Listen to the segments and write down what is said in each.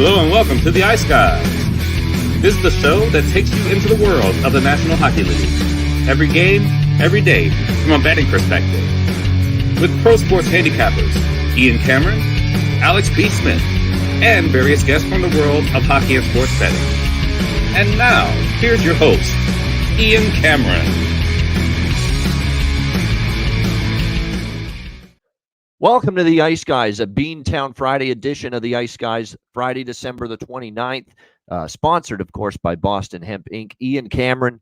Hello and welcome to the Ice Guys. This is the show that takes you into the world of the National Hockey League. Every game, every day, from a betting perspective. With pro sports handicappers, Ian Cameron, Alex P. Smith, and various guests from the world of hockey and sports betting. And now, here's your host, Ian Cameron. Welcome to the Ice Guys, a Beantown Friday edition of the Ice Guys, Friday, December the 29th, sponsored, of course, by Boston Hemp Inc. Ian Cameron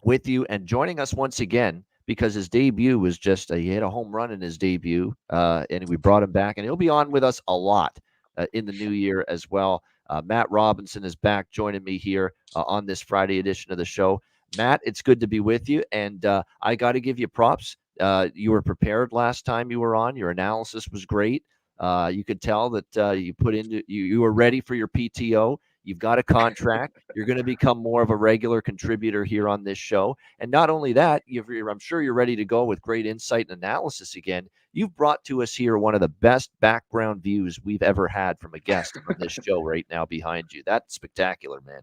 with you and joining us once again because his debut was just, he hit a home run in his debut, and we brought him back, and he'll be on with us a lot in the new year as well. Matt Robinson is back joining me here on this Friday edition of the show. Matt, it's good to be with you, and I got to give you props. You were prepared last time you were on. Your analysis was great. You could tell that you put into you were ready for your PTO. You've got a contract. You're going to become more of a regular contributor here on this show. And not only that, I'm sure you're ready to go with great insight and analysis again. You've brought to us here one of the best background views we've ever had from a guest on this show right now behind you. That's spectacular, man.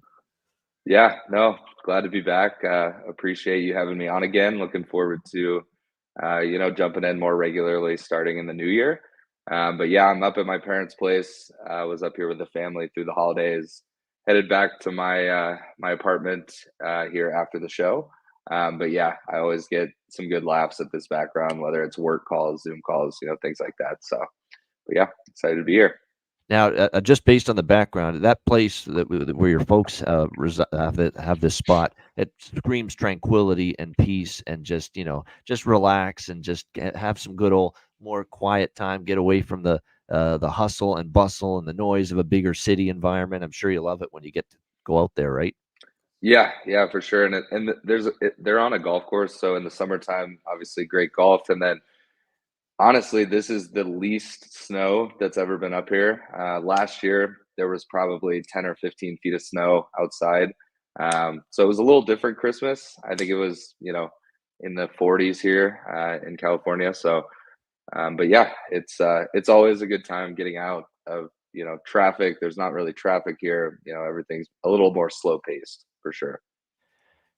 Yeah, no, glad to be back. Appreciate you having me on again. Looking forward to jumping in more regularly starting in the new year. But yeah, I'm up at my parents' place. I was up here with the family through the holidays, headed back to my apartment here after the show. But yeah, I always get some good laughs at this background, whether it's work calls, Zoom calls, things like that. So, but yeah, excited to be here. Now, just based on the background, that place where your folks have this spot, it screams tranquility and peace, and just relax and just have some good old more quiet time. Get away from the hustle and bustle and the noise of a bigger city environment. I'm sure you love it when you get to go out there, right? Yeah, for sure. And they're on a golf course, so in the summertime, obviously great golf, and then. Honestly, this is the least snow that's ever been up here. Last year, there was probably 10 or 15 feet of snow outside. So it was a little different Christmas. I think it was, in the 40s here in California. So, but yeah, it's always a good time getting out of, traffic. There's not really traffic here. Everything's a little more slow paced for sure.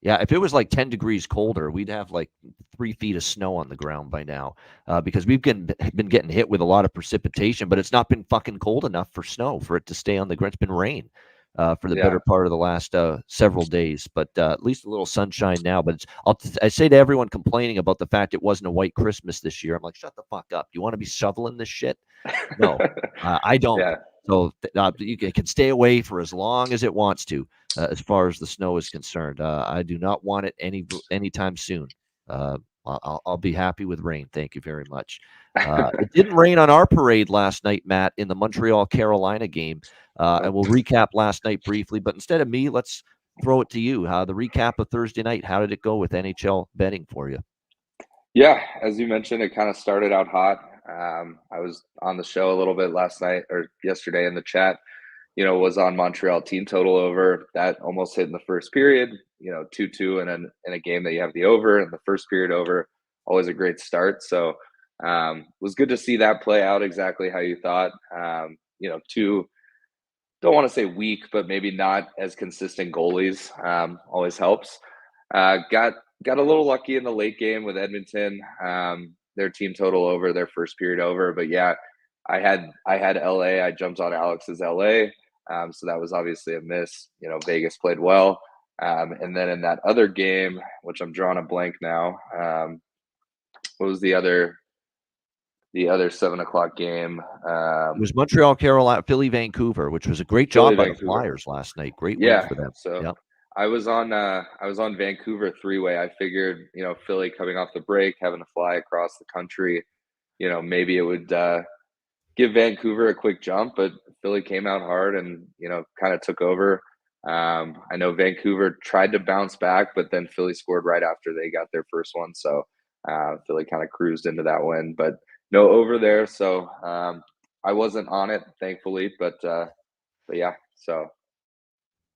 Yeah, if it was like 10 degrees colder, we'd have like 3 feet of snow on the ground by now because we've been getting hit with a lot of precipitation, but it's not been fucking cold enough for snow for it to stay on the ground. It's been rain for the better part of the last several days, but at least a little sunshine now. But I say to everyone complaining about the fact it wasn't a white Christmas this year, I'm like, shut the fuck up. You want to be shoveling this shit? No, I don't. Yeah. So you can stay away for as long as it wants to. As far as the snow is concerned, I do not want it anytime soon. I'll be happy with rain. Thank you very much. It didn't rain on our parade last night, Matt, in the Montreal-Carolina game. And we'll recap last night briefly. But instead of me, let's throw it to you. The recap of Thursday night. How did it go with NHL betting for you? Yeah, as you mentioned, it kind of started out hot. I was on the show a little bit last night or yesterday in the chat. Was on Montreal team total over. That almost hit in the first period, 2-2 in a game that you have the over and the first period over. Always a great start. So was good to see that play out exactly how you thought. Two, don't want to say weak, but maybe not as consistent goalies always helps. Got a little lucky in the late game with Edmonton. Their team total over, their first period over. But yeah, I had LA. I jumped on Alex's LA. So that was obviously a miss. Vegas played well. And then in that other game, which I'm drawing a blank now, what was the other 7:00 game? It was Montreal, Carolina, Philly, Vancouver, which was a great job by the Flyers last night. Great win for them. So yep. I was on Vancouver three-way. I figured, Philly coming off the break, having to fly across the country, maybe it would give Vancouver a quick jump, but Philly came out hard and, kind of took over. I know Vancouver tried to bounce back, but then Philly scored right after they got their first one. So Philly kind of cruised into that win, but no over there. So I wasn't on it, thankfully, but yeah, so.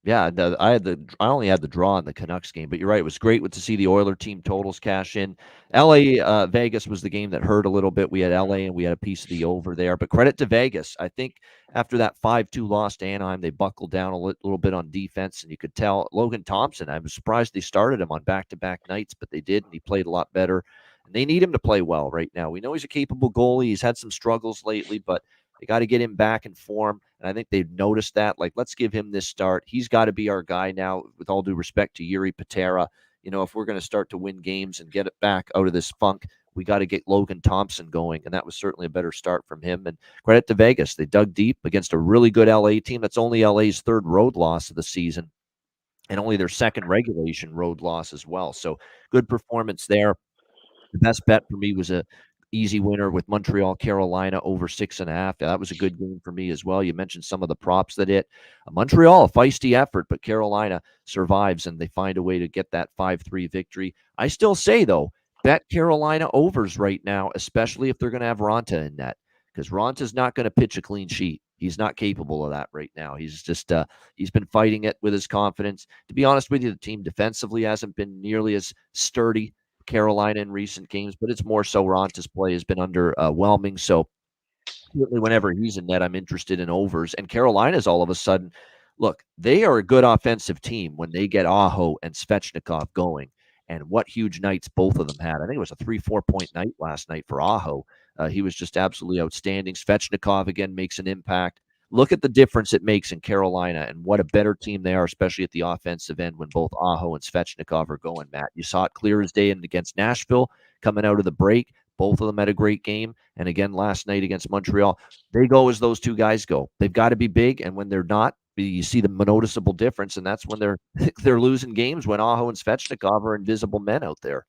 Yeah, I only had the draw in the Canucks game, but you're right. It was great to see the Oiler team totals cash in. LA Vegas was the game that hurt a little bit. We had LA and we had a piece of the over there, but credit to Vegas. I think after that 5-2 loss to Anaheim, they buckled down a little bit on defense, and you could tell Logan Thompson. I was surprised they started him on back-to-back nights, but they did, and he played a lot better. And they need him to play well right now. We know he's a capable goalie. He's had some struggles lately, but they got to get him back in form. And I think they've noticed that. Like, let's give him this start. He's got to be our guy now, with all due respect to Yuri Patera. If we're going to start to win games and get it back out of this funk, we got to get Logan Thompson going. And that was certainly a better start from him. And credit to Vegas. They dug deep against a really good LA team. That's only LA's third road loss of the season and only their second regulation road loss as well. So good performance there. The best bet for me was a easy winner with Montreal, Carolina over 6.5. That was a good game for me as well. You mentioned some of the props that hit. Montreal, a feisty effort, but Carolina survives and they find a way to get that 5-3 victory. I still say, though, bet Carolina overs right now, especially if they're going to have Ronta in net, because Ronta's not going to pitch a clean sheet. He's not capable of that right now. He's just he's been fighting it with his confidence. To be honest with you, the team defensively hasn't been nearly as sturdy Carolina in recent games, but it's more so Ronta's play has been underwhelming. So certainly whenever he's in net, I'm interested in overs. And Carolina's all of a sudden, look, they are a good offensive team when they get Aho and Svechnikov going. And what huge nights both of them had. I think it was a 3-4 point night last night for Aho. He was just absolutely outstanding. Svechnikov again makes an impact. Look at the difference it makes in Carolina and what a better team they are, especially at the offensive end when both Aho and Svechnikov are going, Matt. You saw it clear as day against Nashville coming out of the break. Both of them had a great game. And again, last night against Montreal, they go as those two guys go. They've got to be big. And when they're not, you see the noticeable difference. And that's when they're losing games, when Aho and Svechnikov are invisible men out there.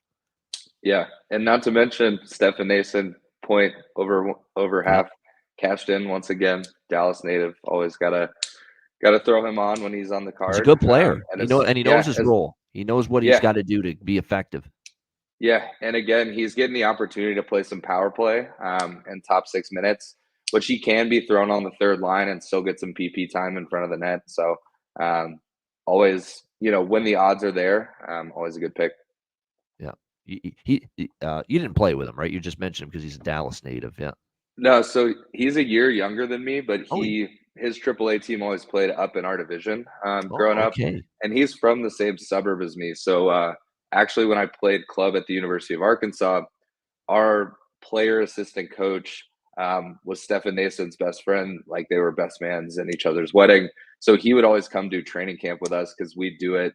Yeah. And not to mention Stefan Nason, point over half, cashed in once again. Dallas native, always gotta throw him on when he's on the card. He's a good player. He knows his role. He knows what he's got to do to be effective. Yeah, and again, he's getting the opportunity to play some power play and top 6 minutes, which he can be thrown on the third line and still get some PP time in front of the net. So always, when the odds are there, always a good pick. Yeah. You didn't play with him, right? You just mentioned him because he's a Dallas native. Yeah. No, so he's a year younger than me, but his AAA team always played up in our division growing up, and he's from the same suburb as me. So actually, when I played club at the University of Arkansas, our player assistant coach was Stefan Nason's best friend. Like, they were best mans in each other's wedding. So he would always come do training camp with us because we'd do it,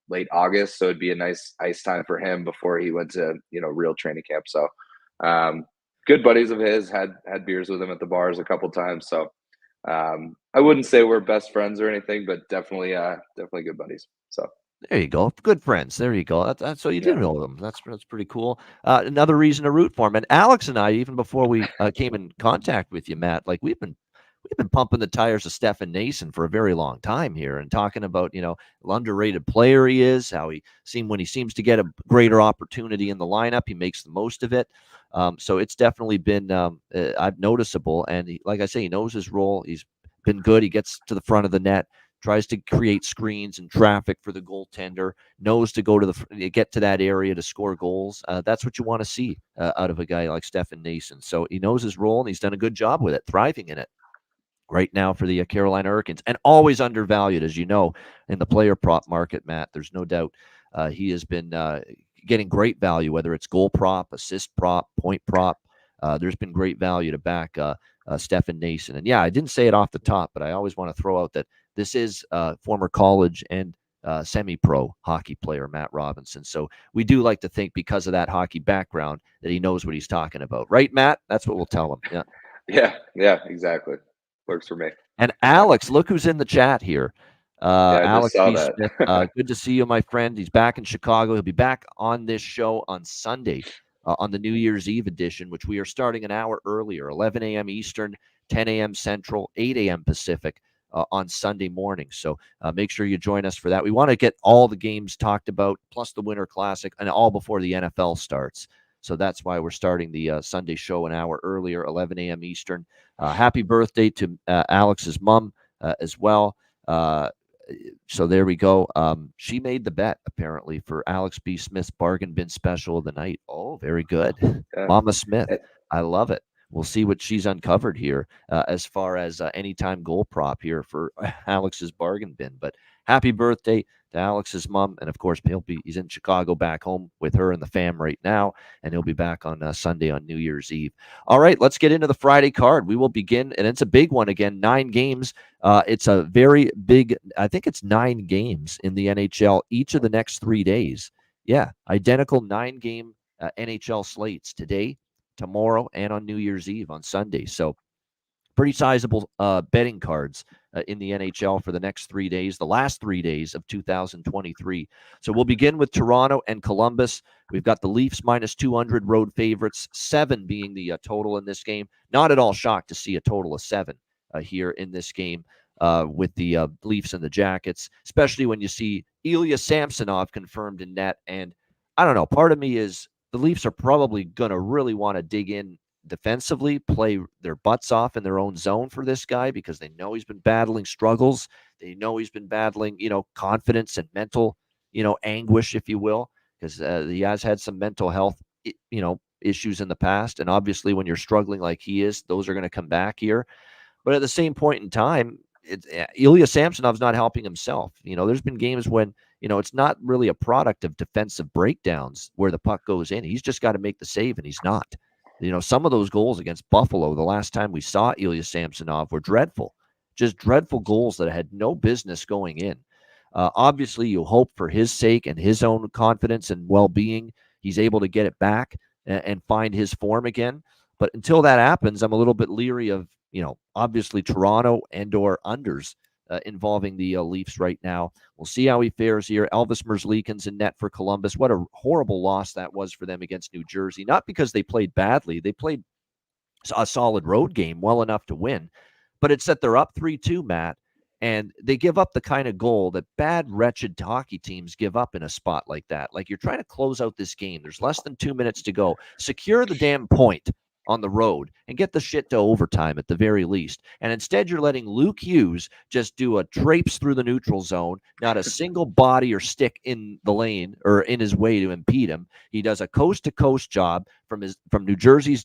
late August. So it'd be a nice ice time for him before he went to, real training camp. So good buddies of his, had beers with him at the bars a couple times. So I wouldn't say we're best friends or anything, but definitely good buddies. So. There you go. Good friends. There you go. That's so you do know them. That's pretty cool. Another reason to root for him. And Alex and I, even before we came in contact with you, Matt, like we've been pumping the tires of Stefan Nason for a very long time here and talking about, the underrated player he is, how when he seems to get a greater opportunity in the lineup, he makes the most of it. So it's definitely been noticeable. And like I say, he knows his role. He's been good. He gets to the front of the net, tries to create screens and traffic for the goaltender, knows to go to get to that area to score goals. That's what you want to see out of a guy like Stefan Nason. So he knows his role and he's done a good job with it, thriving in it right now for the Carolina Hurricanes, and always undervalued, as you know, in the player prop market, Matt. There's no doubt he has been getting great value, whether it's goal prop, assist prop, point prop. There's been great value to back Stefan Nason. And yeah, I didn't say it off the top, but I always want to throw out that this is former college and semi-pro hockey player Matt Robinson. So we do like to think, because of that hockey background, that he knows what he's talking about. Right, Matt? That's what we'll tell him. Yeah, exactly. Works for me. And Alex, look who's in the chat here. Alex I B. just saw Smith, good to see you, my friend. He's back in Chicago. He'll be back on this show on Sunday, on the New Year's Eve edition, which we are starting an hour earlier, 11 a.m. Eastern, 10 a.m. Central, 8 a.m. Pacific on Sunday morning. So make sure you join us for that. We want to get all the games talked about, plus the Winter Classic, and all before the NFL starts. So that's why we're starting the Sunday show an hour earlier, 11 a.m. Eastern. Happy birthday to Alex's mom as well. So there we go. She made the bet apparently for Alex B. Smith's bargain bin special of the night. Oh, very good. Yeah. Mama Smith. I love it. We'll see what she's uncovered here as far as anytime goal prop here for Alex's bargain bin. But happy birthday to Alex's mom. And of course, he's in Chicago back home with her and the fam right now. And he'll be back on Sunday on New Year's Eve. All right, let's get into the Friday card. We will begin, and it's a big one again, 9 games. It's a very big, I think it's 9 games in the NHL each of the next 3 days. Yeah, identical 9-game NHL slates today, tomorrow, and on New Year's Eve on Sunday. So pretty sizable betting cards in the NHL for the next 3 days, the last 3 days of 2023. So we'll begin with Toronto and Columbus. We've got the Leafs minus 200 road favorites, 7 being the total in this game. Not at all shocked to see a total of 7 here in this game with the Leafs and the Jackets, especially when you see Ilya Samsonov confirmed in net. And I don't know, part of me is the Leafs are probably going to really want to dig in defensively, play their butts off in their own zone for this guy because they know he's been battling struggles. They know he's been battling, confidence and mental, anguish, if you will, because he has had some mental health, issues in the past. And obviously when you're struggling like he is, those are going to come back here. But at the same point in time, Ilya Samsonov's not helping himself. There's been games when, it's not really a product of defensive breakdowns where the puck goes in. He's just got to make the save, and he's not. Some of those goals against Buffalo, the last time we saw Ilya Samsonov, were dreadful. Just dreadful goals that had no business going in. Obviously, you hope for his sake and his own confidence and well-being, he's able to get it back and find his form again. But until that happens, I'm a little bit leery of, obviously Toronto and or unders involving the Leafs right now. We'll see how he fares here. Elvis Merzlikins in net for Columbus. What a horrible loss that was for them against New Jersey. Not because they played badly. They played a solid road game well enough to win. But it's that they're up 3-2, Matt, and they give up the kind of goal that bad, wretched hockey teams give up in a spot like that. Like, you're trying to close out this game. There's less than 2 minutes to go. Secure the damn point on the road and get the shit to overtime at the very least. And instead, you're letting Luke Hughes just do a traipse through the neutral zone, not a single body or stick in the lane or in his way to impede him. He does a coast-to-coast job from New Jersey's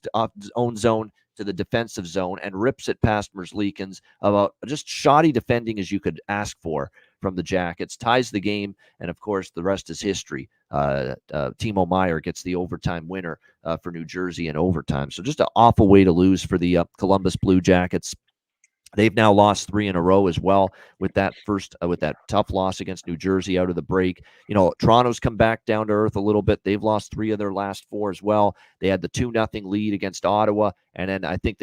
own zone to the defensive zone and rips it past Merzlikins. About just shoddy defending as you could ask for from the Jackets, ties the game, and of course the rest is history. Timo Meier gets the overtime winner for New Jersey in overtime. So just an awful way to lose for the Columbus Blue Jackets. They've now lost 3 in a row as well with that tough loss against New Jersey out of the break. Toronto's come back down to earth a little bit. They've lost 3 of their last 4 as well. They had the 2-0 lead against Ottawa, and then I think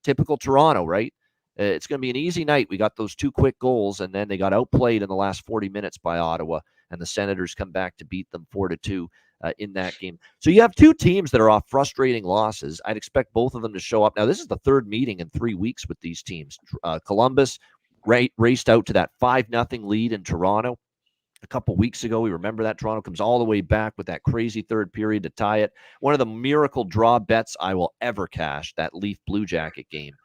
typical Toronto, right? It's going to be an easy night. We got those 2 quick goals, and then they got outplayed in the last 40 minutes by Ottawa, and the Senators come back to beat them 4-2 in that game. So you have 2 teams that are off frustrating losses. I'd expect both of them to show up. Now, this is the 3rd meeting in 3 weeks with these teams. Columbus raced out to that 5-0 lead in Toronto a couple weeks ago. We remember that. Toronto comes all the way back with that crazy 3rd period to tie it. One of the miracle draw bets I will ever cash, that Leaf Blue Jacket game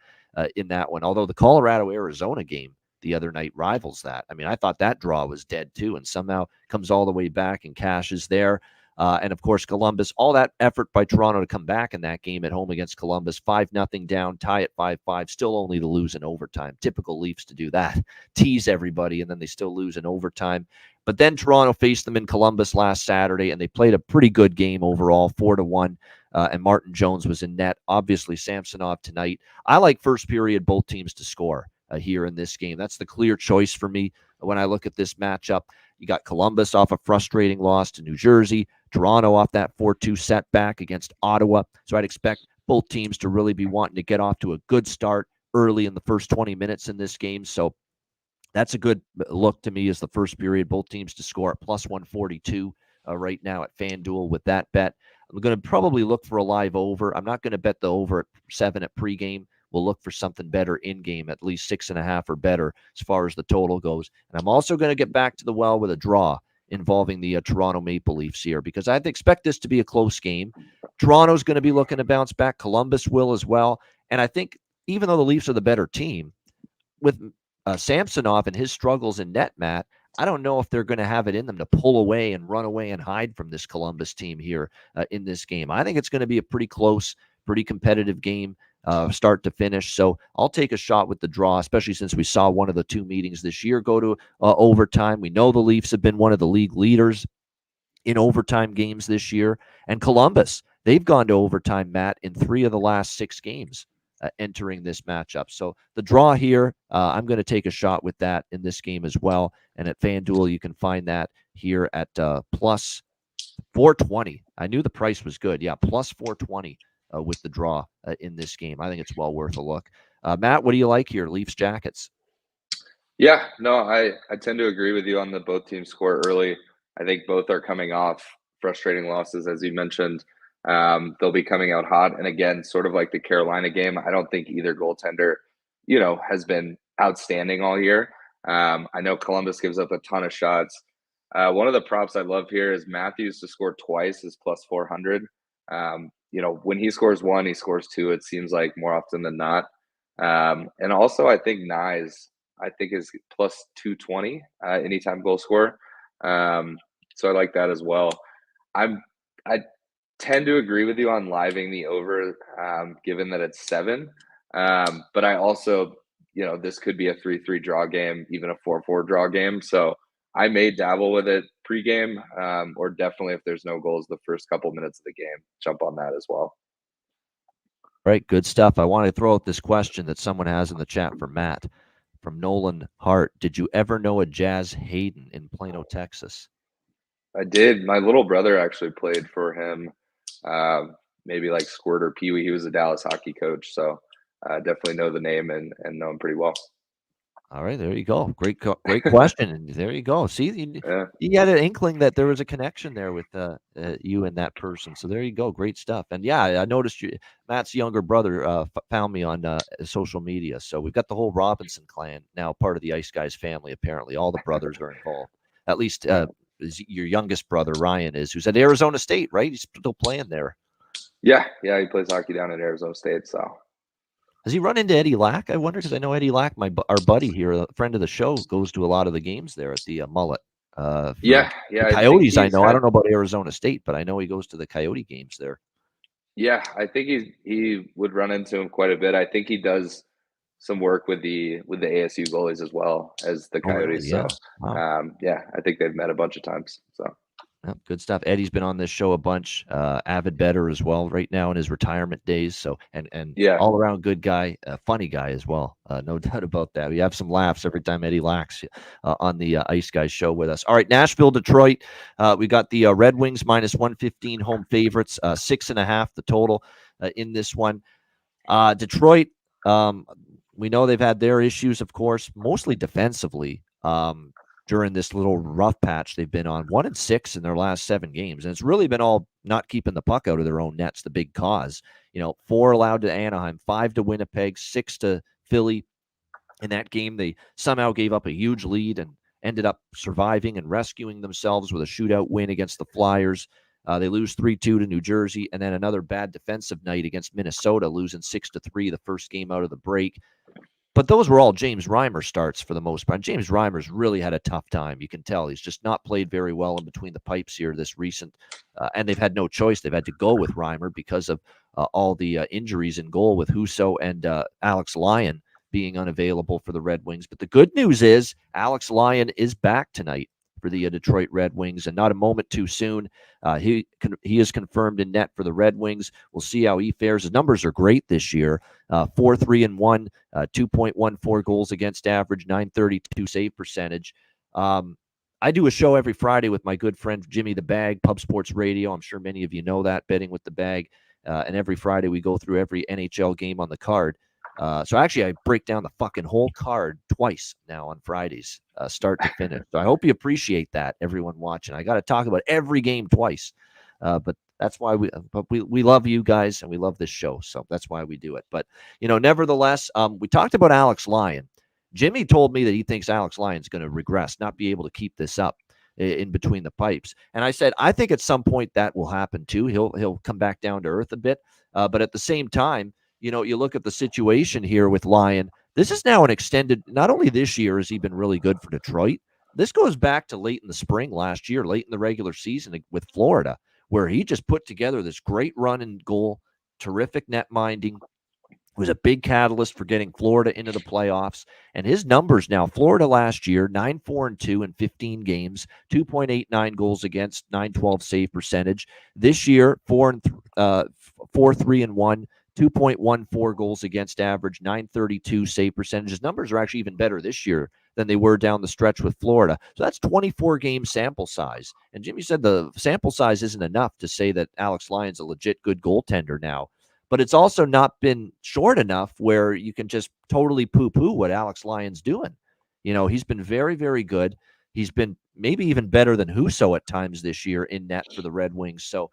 in that one. Although the Colorado-Arizona game the other night rivals that. I mean, I thought that draw was dead too, and somehow comes all the way back and cashes there. And of course, Columbus, all that effort by Toronto to come back in that game at home against Columbus, 5-0 down, tie at 5-5, still only to lose in overtime. Typical Leafs to do that, tease everybody, and then they still lose in overtime. But then Toronto faced them in Columbus last Saturday, and they played a pretty good game overall, 4-1. And Martin Jones was in net. Obviously, Samsonov tonight. I like first period both teams to score here in this game. That's the clear choice for me when I look at this matchup. You got Columbus off a frustrating loss to New Jersey, Toronto off that 4-2 setback against Ottawa. So I'd expect both teams to really be wanting to get off to a good start early in the first 20 minutes in this game. So that's a good look to me as the first period, both teams to score at plus 142 right now at FanDuel with that bet. I'm going to probably look for a live over. I'm not going to bet the over at 7 at pregame. We'll look for something better in-game, at least 6.5 or better as far as the total goes. And I'm also going to get back to the well with a draw involving the Toronto Maple Leafs here because I'd expect this to be a close game. Toronto's going to be looking to bounce back. Columbus will as well. And I think even though the Leafs are the better team, with Samsonov and his struggles in net, Matt, I don't know if they're going to have it in them to pull away and run away and hide from this Columbus team here in this game. I think it's going to be a pretty close, pretty competitive game, start to finish. So I'll take a shot with the draw, especially since we saw one of the two meetings this year go to overtime. We know the Leafs have been one of the league leaders in overtime games this year. And Columbus, they've gone to overtime, Matt, in 3 of the last 6 games. Entering this matchup. So the draw here, I'm going to take a shot with that in this game as well. And at FanDuel, you can find that here at plus 420. I knew the price was good. Yeah, plus 420 with the draw in this game. I think it's well worth a look. Matt, what do you like here? Leafs Jackets. Yeah, no, I tend to agree with you on the both teams score early. I think both are coming off frustrating losses, as you mentioned. They'll be coming out hot. And again, sort of like the Carolina game, I don't think either goaltender, has been outstanding all year. I know Columbus gives up a ton of shots. One of the props I love here is Matthews to score twice is plus 400. When he scores 1, he scores 2, it seems like more often than not. And also I think Nyes, is plus 220 anytime goal scorer. So I like that as well. I tend to agree with you on living the over, given that it's 7. But I also, this could be a 3-3 draw game, even a 4-4 draw game. So I may dabble with it pregame, or definitely if there's no goals the first couple minutes of the game, jump on that as well. Right, good stuff. I want to throw out this question that someone has in the chat for Matt from Nolan Hart. Did you ever know a Jazz Hayden in Plano, Texas? I did. My little brother actually played for him. Maybe like Squirt or Pee Wee. He was a Dallas hockey coach, so definitely know the name and know him pretty well. All right, there you go. Great question. And there you go. See, you had an inkling that there was a connection there with you and that person. So there you go. Great stuff. And yeah, I noticed Matt's younger brother found me on social media. So we've got the whole Robinson clan now part of the Ice Guys family. Apparently, all the brothers are involved. At least your youngest brother Ryan is, who's at Arizona State, right? He's still playing there. Yeah, he plays hockey down at Arizona State. So. Has he run into Eddie Lack? I wonder, because I know Eddie Lack, our buddy here, a friend of the show, goes to a lot of the games there at the Mullet. The Coyotes, I know. I don't know about Arizona State, but I know he goes to the Coyote games there. Yeah, I think he would run into him quite a bit. I think he does some work with the ASU goalies as well as the Coyotes. Really? Yeah. So, wow. I think they've met a bunch of times. So. Good stuff. Eddie's been on this show a bunch. Avid bettor as well right now in his retirement days. So and all around good guy, funny guy as well. No doubt about that. We have some laughs every time Eddie Lax on the Ice Guys show with us. All right, Nashville, Detroit. We got the Red Wings minus 115 home favorites, 6.5 the total in this one. Detroit. We know they've had their issues, of course, mostly defensively. During this little rough patch they've been on, 1-6 in their last 7 games. And it's really been all not keeping the puck out of their own nets, the big cause. 4 allowed to Anaheim, 5 to Winnipeg, 6 to Philly. In that game, they somehow gave up a huge lead and ended up surviving and rescuing themselves with a shootout win against the Flyers. They lose 3-2 to New Jersey, and then another bad defensive night against Minnesota, losing 6-3 the first game out of the break. But those were all James Reimer starts for the most part. James Reimer's really had a tough time. You can tell he's just not played very well in between the pipes here this recent. And they've had no choice. They've had to go with Reimer because of all the injuries in goal with Husso and Alex Lyon being unavailable for the Red Wings. But the good news is Alex Lyon is back tonight for the Detroit Red Wings, and not a moment too soon. He is confirmed in net for the Red Wings. We'll see how he fares. His numbers are great this year. 4-3-1, 2.14 goals against average, .932 save percentage. I do a show every Friday with my good friend Jimmy the Bag, Pub Sports Radio. I'm sure many of you know that, Betting with the Bag. And every Friday we go through every NHL game on the card. So actually, I break down the fucking whole card twice now on Fridays, start to finish. So I hope you appreciate that, everyone watching. I got to talk about every game twice, but that's why we love you guys and we love this show. So that's why we do it. But nevertheless, we talked about Alex Lyon. Jimmy told me that he thinks Alex Lyon's going to regress, not be able to keep this up in between the pipes. And I said, I think at some point that will happen too. He'll come back down to earth a bit, but at the same time, you look at the situation here with Lyon. This is now an extended, not only this year has he been really good for Detroit, this goes back to late in the spring last year, late in the regular season with Florida, where he just put together this great run and goal, terrific net minding, was a big catalyst for getting Florida into the playoffs. And his numbers now, Florida last year, 9-4-2 in 15 games, 2.89 goals against, 912 save percentage. This year, 4-3-1, 2.14 goals against average, 932 save percentage. His numbers are actually even better this year than they were down the stretch with Florida. So that's 24 game sample size. And Jimmy said the sample size isn't enough to say that Alex Lyon's a legit good goaltender now. But it's also not been short enough where you can just totally poo-poo what Alex Lyon's doing. You know, he's been very, very good. He's been maybe even better than Husso at times this year in net for the Red Wings. So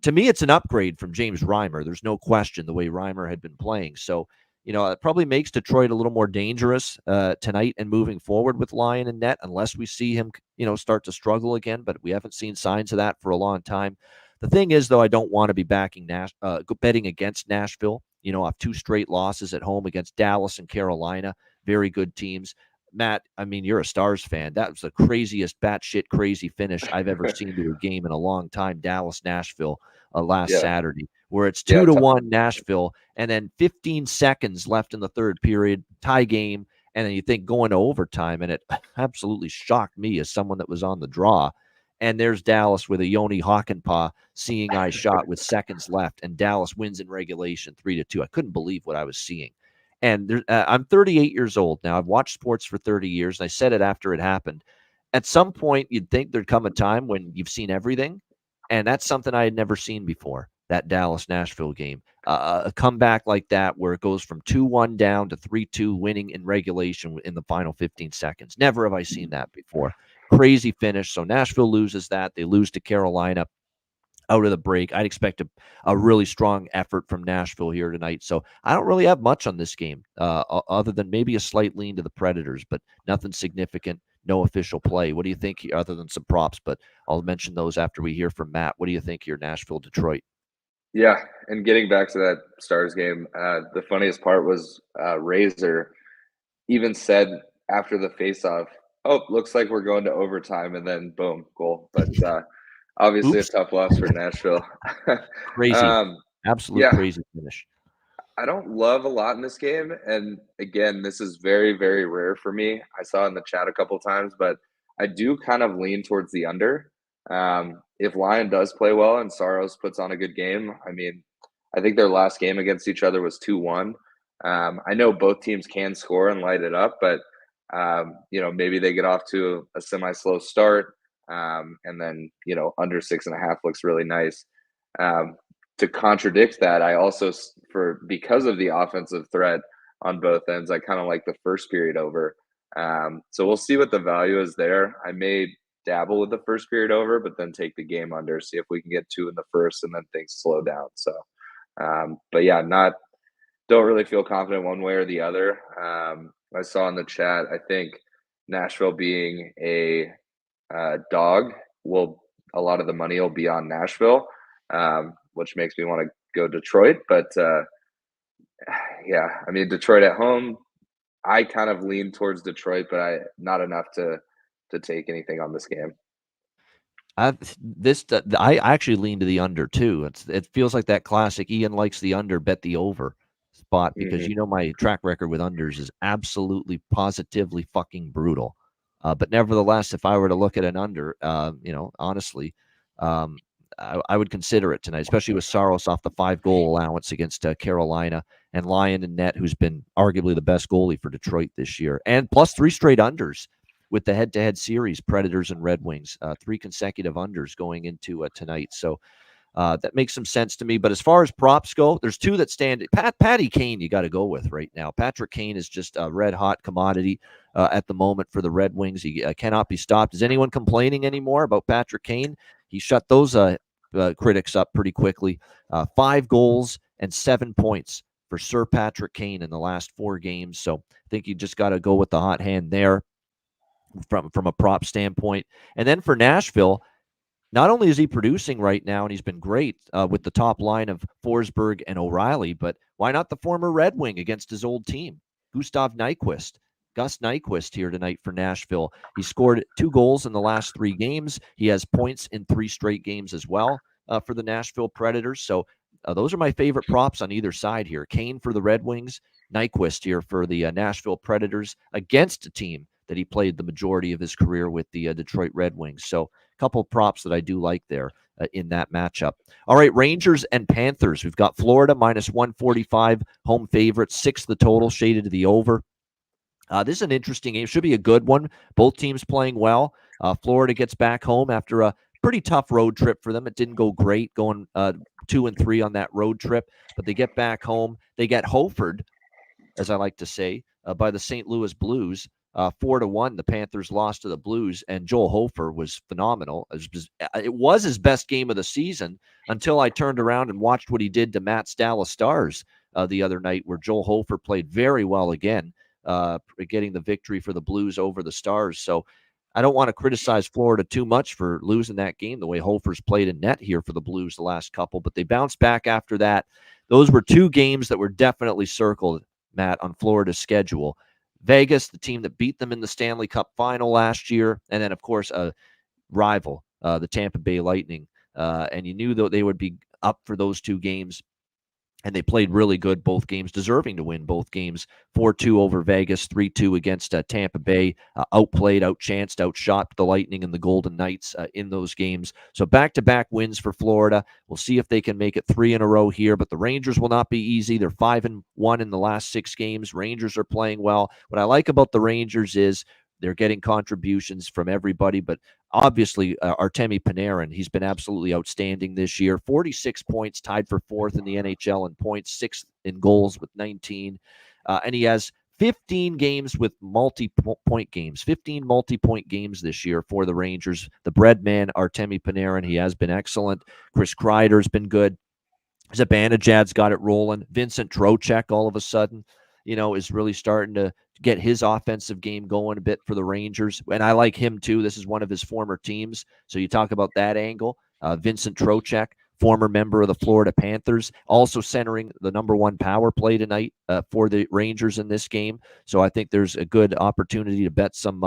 to me, it's an upgrade from James Reimer. There's no question the way Reimer had been playing. So, you know, it probably makes Detroit a little more dangerous tonight and moving forward with Lyon and net, unless we see him, you know, start to struggle again. But we haven't seen signs of that for a long time. The thing is, though, I don't want to be betting against Nashville, you know, off 2 straight losses at home against Dallas and Carolina, very good teams. Matt, I mean, you're a Stars fan. That was the craziest batshit crazy finish I've ever seen to a game in a long time, Dallas-Nashville last Saturday, where it's 2-1 Nashville, and then 15 seconds left in the third period, tie game, and then you think going to overtime, and it absolutely shocked me as someone that was on the draw. And there's Dallas with a Yoni Hakanpää seeing eye shot with seconds left, and Dallas wins in regulation 3-2. I couldn't believe what I was seeing. And I'm 38 years old now. I've watched sports for 30 years, and I said it after it happened. At some point, you'd think there'd come a time when you've seen everything, and that's something I had never seen before, that Dallas-Nashville game. A comeback like that where it goes from 2-1 down to 3-2, winning in regulation in the final 15 seconds. Never have I seen that before. Crazy finish. So Nashville loses that. They lose to Carolina out of the break. I'd expect a really strong effort from Nashville here tonight. So I don't really have much on this game other than maybe a slight lean to the Predators, but nothing significant, no official play. What do you think, other than some props? But I'll mention those after we hear from Matt. What do you think here, Nashville-Detroit? Yeah, and getting back to that Stars game, the funniest part was Razor even said after the faceoff, "Oh, looks like we're going to overtime," and then boom, goal. But obviously, Oops. a tough loss for Nashville. Crazy, absolute crazy finish. I don't love a lot in this game, and again, this is very, very rare for me. I saw it in the chat a couple times, but I do kind of lean towards the under. If Lyon does play well and Saros puts on a good game, I mean, I think their last game against each other was 2-1. I know both teams can score and light it up, but you know, maybe they get off to a semi-slow start, and then, you know, under 6.5 looks really nice. To contradict that, I also, because of the offensive threat on both ends, I kind of like the first period over. So we'll see what the value is there. I may dabble with the first period over, but then take the game under, see if we can get 2 in the first, and then things slow down. So, but yeah, don't really feel confident one way or the other. I saw in the chat, I think Nashville being a dog, a lot of the money will be on Nashville, which makes me want to go Detroit. But yeah, I mean, Detroit at home, I kind of lean towards Detroit, but not enough to take anything on this game. I actually lean to the under too. It feels like that classic Ian likes the under, bet the over spot, because you know my track record with unders is absolutely positively fucking brutal. But nevertheless, if I were to look at an under, you know, honestly, I would consider it tonight, especially with Saros off the 5-goal allowance against Carolina, and Lyon and net, who's been arguably the best goalie for Detroit this year, and plus 3 straight unders with the head-to-head series, Predators and Red Wings, 3 consecutive unders going into tonight. So that makes some sense to me. But as far as props go, there's 2 that stand. Patty Kane, you got to go with right now. Patrick Kane is just a red-hot commodity at the moment for the Red Wings. He cannot be stopped. Is anyone complaining anymore about Patrick Kane? He shut those critics up pretty quickly. 5 goals and 7 points for Sir Patrick Kane in the last 4 games. So I think you just got to go with the hot hand there from a prop standpoint. And then for Nashville, not only is he producing right now, and he's been great with the top line of Forsberg and O'Reilly, but why not the former Red Wing against his old team? Gustav Nyquist. Gus Nyquist here tonight for Nashville. He scored 2 goals in the last 3 games. He has points in 3 straight games as well for the Nashville Predators. So those are my favorite props on either side here. Kane for the Red Wings, Nyquist here for the Nashville Predators against a team that he played the majority of his career with, the Detroit Red Wings. So a couple of props that I do like there in that matchup. All right, Rangers and Panthers. We've got Florida minus 145, home favorite, 6 the total, shaded to the over. This is an interesting game. Should be a good one. Both teams playing well. Florida gets back home after a pretty tough road trip for them. It didn't go great going 2-3 on that road trip, but they get back home. They get Hofered, as I like to say, by the St. Louis Blues. 4-1, the Panthers lost to the Blues, and Joel Hofer was phenomenal. It was his best game of the season until I turned around and watched what he did to Matt's Dallas Stars the other night, where Joel Hofer played very well again, getting the victory for the Blues over the Stars. So I don't want to criticize Florida too much for losing that game, the way Hofer's played in net here for the Blues the last couple, but they bounced back after that. Those were 2 games that were definitely circled, Matt, on Florida's schedule. Vegas, the team that beat them in the Stanley Cup final last year, and then, of course, a rival, the Tampa Bay Lightning. And you knew that they would be up for those 2 games, and they played really good both games, deserving to win both games. 4-2 over Vegas, 3-2 against Tampa Bay. Outplayed, outchanced, outshot the Lightning and the Golden Knights in those games. So back-to-back wins for Florida. We'll see if they can make it 3 in a row here, but the Rangers will not be easy. They're 5-1 in the last 6 games. Rangers are playing well. What I like about the Rangers is they're getting contributions from everybody, but obviously Artemi Panarin, he's been absolutely outstanding this year. 46 points, tied for 4th in the NHL in points, 6th in goals with 19. And he has 15 games with multi-point games, 15 multi-point games this year for the Rangers. The bread man, Artemi Panarin, he has been excellent. Chris Kreider's been good. Zibanejad's got it rolling. Vincent Trocheck, all of a sudden, is really starting to get his offensive game going a bit for the Rangers. And I like him too. This is one of his former teams. So you talk about that angle. Vincent Trocheck, former member of the Florida Panthers, also centering the number 1 power play tonight for the Rangers in this game. So I think there's a good opportunity to bet some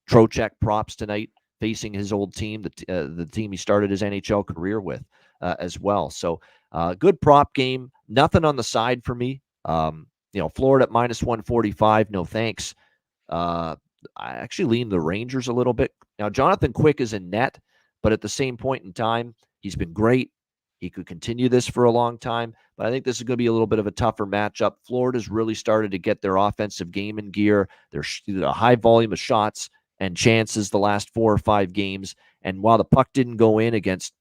Trocheck props tonight, facing his old team, the team he started his NHL career with as well. So good prop game. Nothing on the side for me. Florida at minus 145, no thanks. I actually lean the Rangers a little bit. Now, Jonathan Quick is in net, but at the same point in time, he's been great. He could continue this for a long time, but I think this is going to be a little bit of a tougher matchup. Florida's really started to get their offensive game in gear. There's a high volume of shots and chances the last 4 or 5 games, and while the puck didn't go in against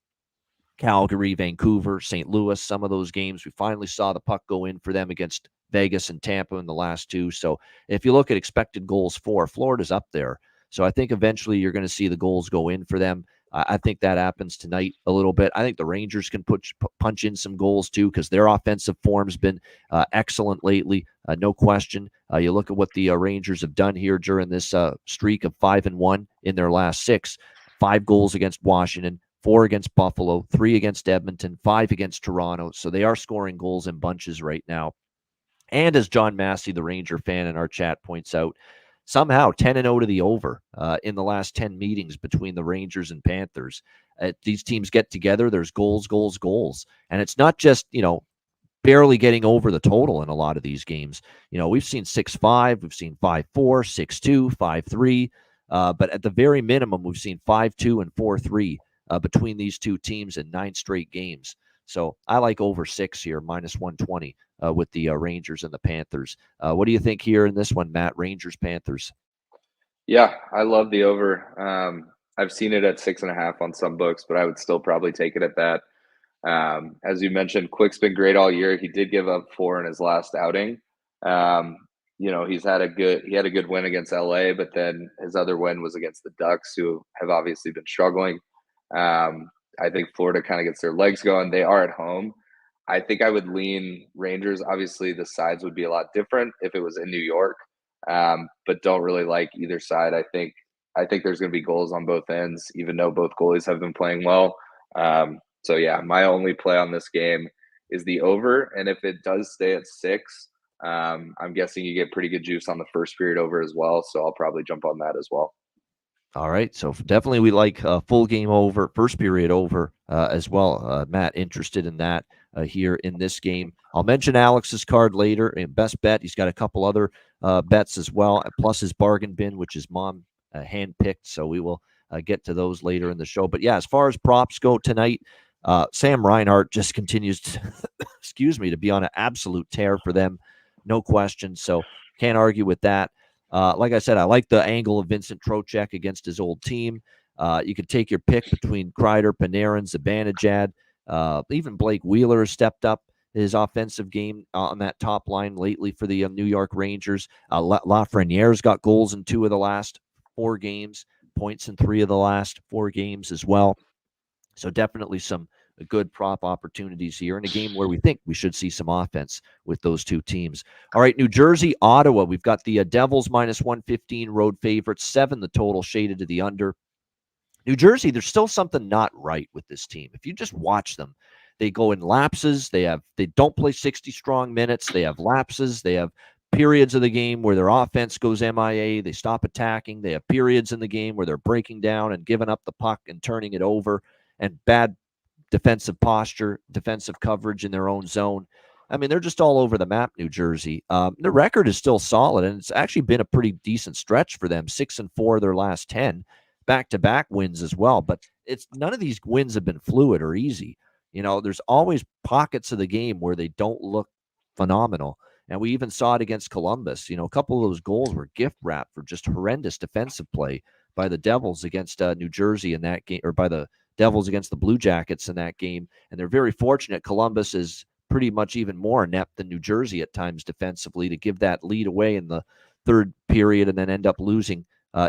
Calgary, Vancouver, St. Louis, some of those games, we finally saw the puck go in for them against Vegas and Tampa in the last 2. So if you look at expected goals for, Florida's up there. So I think eventually you're going to see the goals go in for them. I think that happens tonight a little bit. I think the Rangers can punch in some goals too, because their offensive form's been excellent lately, no question. You look at what the Rangers have done here during this streak of 5-1 in their last 6. 5 goals against Washington, 4 against Buffalo, 3 against Edmonton, 5 against Toronto. So they are scoring goals in bunches right now. And as John Massey, the Ranger fan in our chat, points out, somehow 10-0 to the over in the last 10 meetings between the Rangers and Panthers. These teams get together, there's goals, goals, goals. And it's not just, barely getting over the total in a lot of these games. We've seen 6-5, we've seen 5-4, 6-2, 5-3. But at the very minimum, we've seen 5-2 and 4-3 between these 2 teams in 9 straight games. So I like over 6 here, minus 120 with the Rangers and the Panthers. What do you think here in this one, Matt? Rangers, Panthers. Yeah, I love the over. I've seen it at 6.5 on some books, but I would still probably take it at that. As you mentioned, Quick's been great all year. He did give up 4 in his last outing. He had a good win against LA, but then his other win was against the Ducks, who have obviously been struggling. I think Florida kind of gets their legs going. They are at home. I think I would lean Rangers. Obviously, the sides would be a lot different if it was in New York, but don't really like either side. I think there's going to be goals on both ends, even though both goalies have been playing well. So yeah, my only play on this game is the over, and if it does stay at 6, I'm guessing you get pretty good juice on the first period over as well, so I'll probably jump on that as well. All right, so definitely we like full game over, first period over as well. Matt, interested in that here in this game. I'll mention Alex's card later in best bet. He's got a couple other bets as well, plus his bargain bin, which his mom handpicked. So we will get to those later in the show. But yeah, as far as props go tonight, Sam Reinhart just continues to, to be on an absolute tear for them, no question. So can't argue with that. Like I said, I like the angle of Vincent Trocheck against his old team. You could take your pick between Kreider, Panarin, Zibanejad. Even Blake Wheeler has stepped up his offensive game on that top line lately for the New York Rangers. Lafreniere's got goals in 2 of the last 4 games, points in 3 of the last 4 games as well. So definitely some good prop opportunities here in a game where we think we should see some offense with those 2 teams. All right, New Jersey, Ottawa. We've got the Devils minus 115 road favorites, 7 the total, shaded to the under. New Jersey, there's still something not right with this team. If you just watch them, they go in lapses. They don't play 60 strong minutes. They have lapses. They have periods of the game where their offense goes MIA. They stop attacking. They have periods in the game where they're breaking down and giving up the puck and turning it over, and bad defensive posture, defensive coverage in their own zone. I mean, they're just all over the map, New Jersey. Their record is still solid, and it's actually been a pretty decent stretch for them, 6-4 of their last 10, back-to-back wins as well. But it's none of these wins have been fluid or easy. You know, there's always pockets of the game where they don't look phenomenal. And we even saw it against Columbus. You know, a couple of those goals were gift wrapped for just horrendous defensive play by the Devils against New Jersey in that game, or by the Devils against the Blue Jackets in that game. And they're very fortunate. Columbus is pretty much even more inept than New Jersey at times defensively to give that lead away in the 3rd period and then end up losing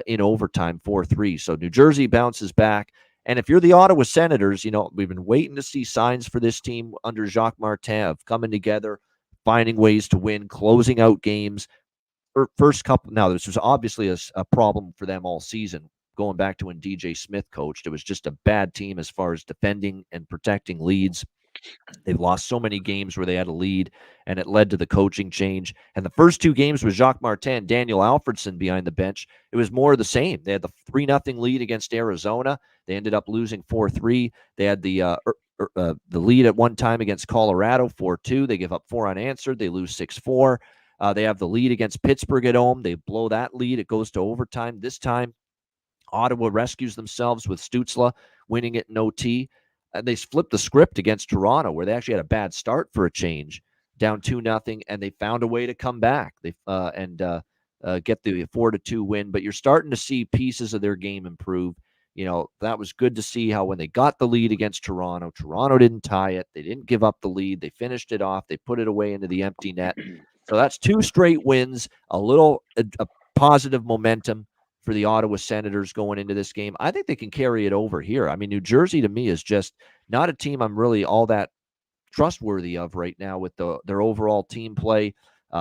in overtime 4-3. So New Jersey bounces back. And if you're the Ottawa Senators, you know, we've been waiting to see signs for this team under Jacques Martin of coming together, finding ways to win, closing out games. First couple, now this was obviously a problem for them all season. Going back to when DJ Smith coached, it was just a bad team as far as defending and protecting leads. They've lost so many games where they had a lead, and it led to the coaching change. And the first 2 games with Jacques Martin, Daniel Alfredsson behind the bench, it was more of the same. They had the 3-0 lead against Arizona. They ended up losing 4-3. They had the lead at one time against Colorado, 4-2. They give up 4 unanswered. They lose 6-4. They have the lead against Pittsburgh at home. They blow that lead. It goes to overtime. This time, Ottawa rescues themselves with Stützle winning it in OT. They flipped the script against Toronto, where they actually had a bad start for a change, down 2-0, and they found a way to come back. They get the 4-2 win. But you're starting to see pieces of their game improve. You know, that was good to see how when they got the lead against Toronto, Toronto didn't tie it. They didn't give up the lead. They finished it off. They put it away into the empty net. So that's 2 straight wins, a positive momentum for the Ottawa Senators going into this game. I think they can carry it over here. I mean, New Jersey to me is just not a team I'm really all that trustworthy of right now with their overall team play.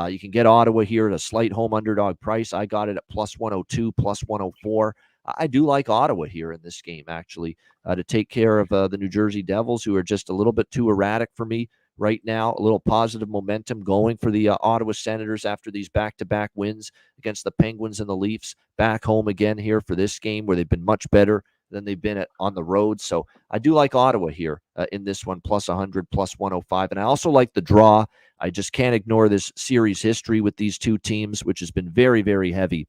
You can get Ottawa here at a slight home underdog price. I got it at plus 102, plus 104. I do like Ottawa here in this game, actually, to take care of the New Jersey Devils, who are just a little bit too erratic for me right now. A little positive momentum going for the Ottawa Senators after these back-to-back wins against the Penguins and the Leafs. Back home again here for this game where they've been much better than they've been on the road. So I do like Ottawa here in this one, plus 100, plus 105. And I also like the draw. I just can't ignore this series history with these 2 teams, which has been very, very heavy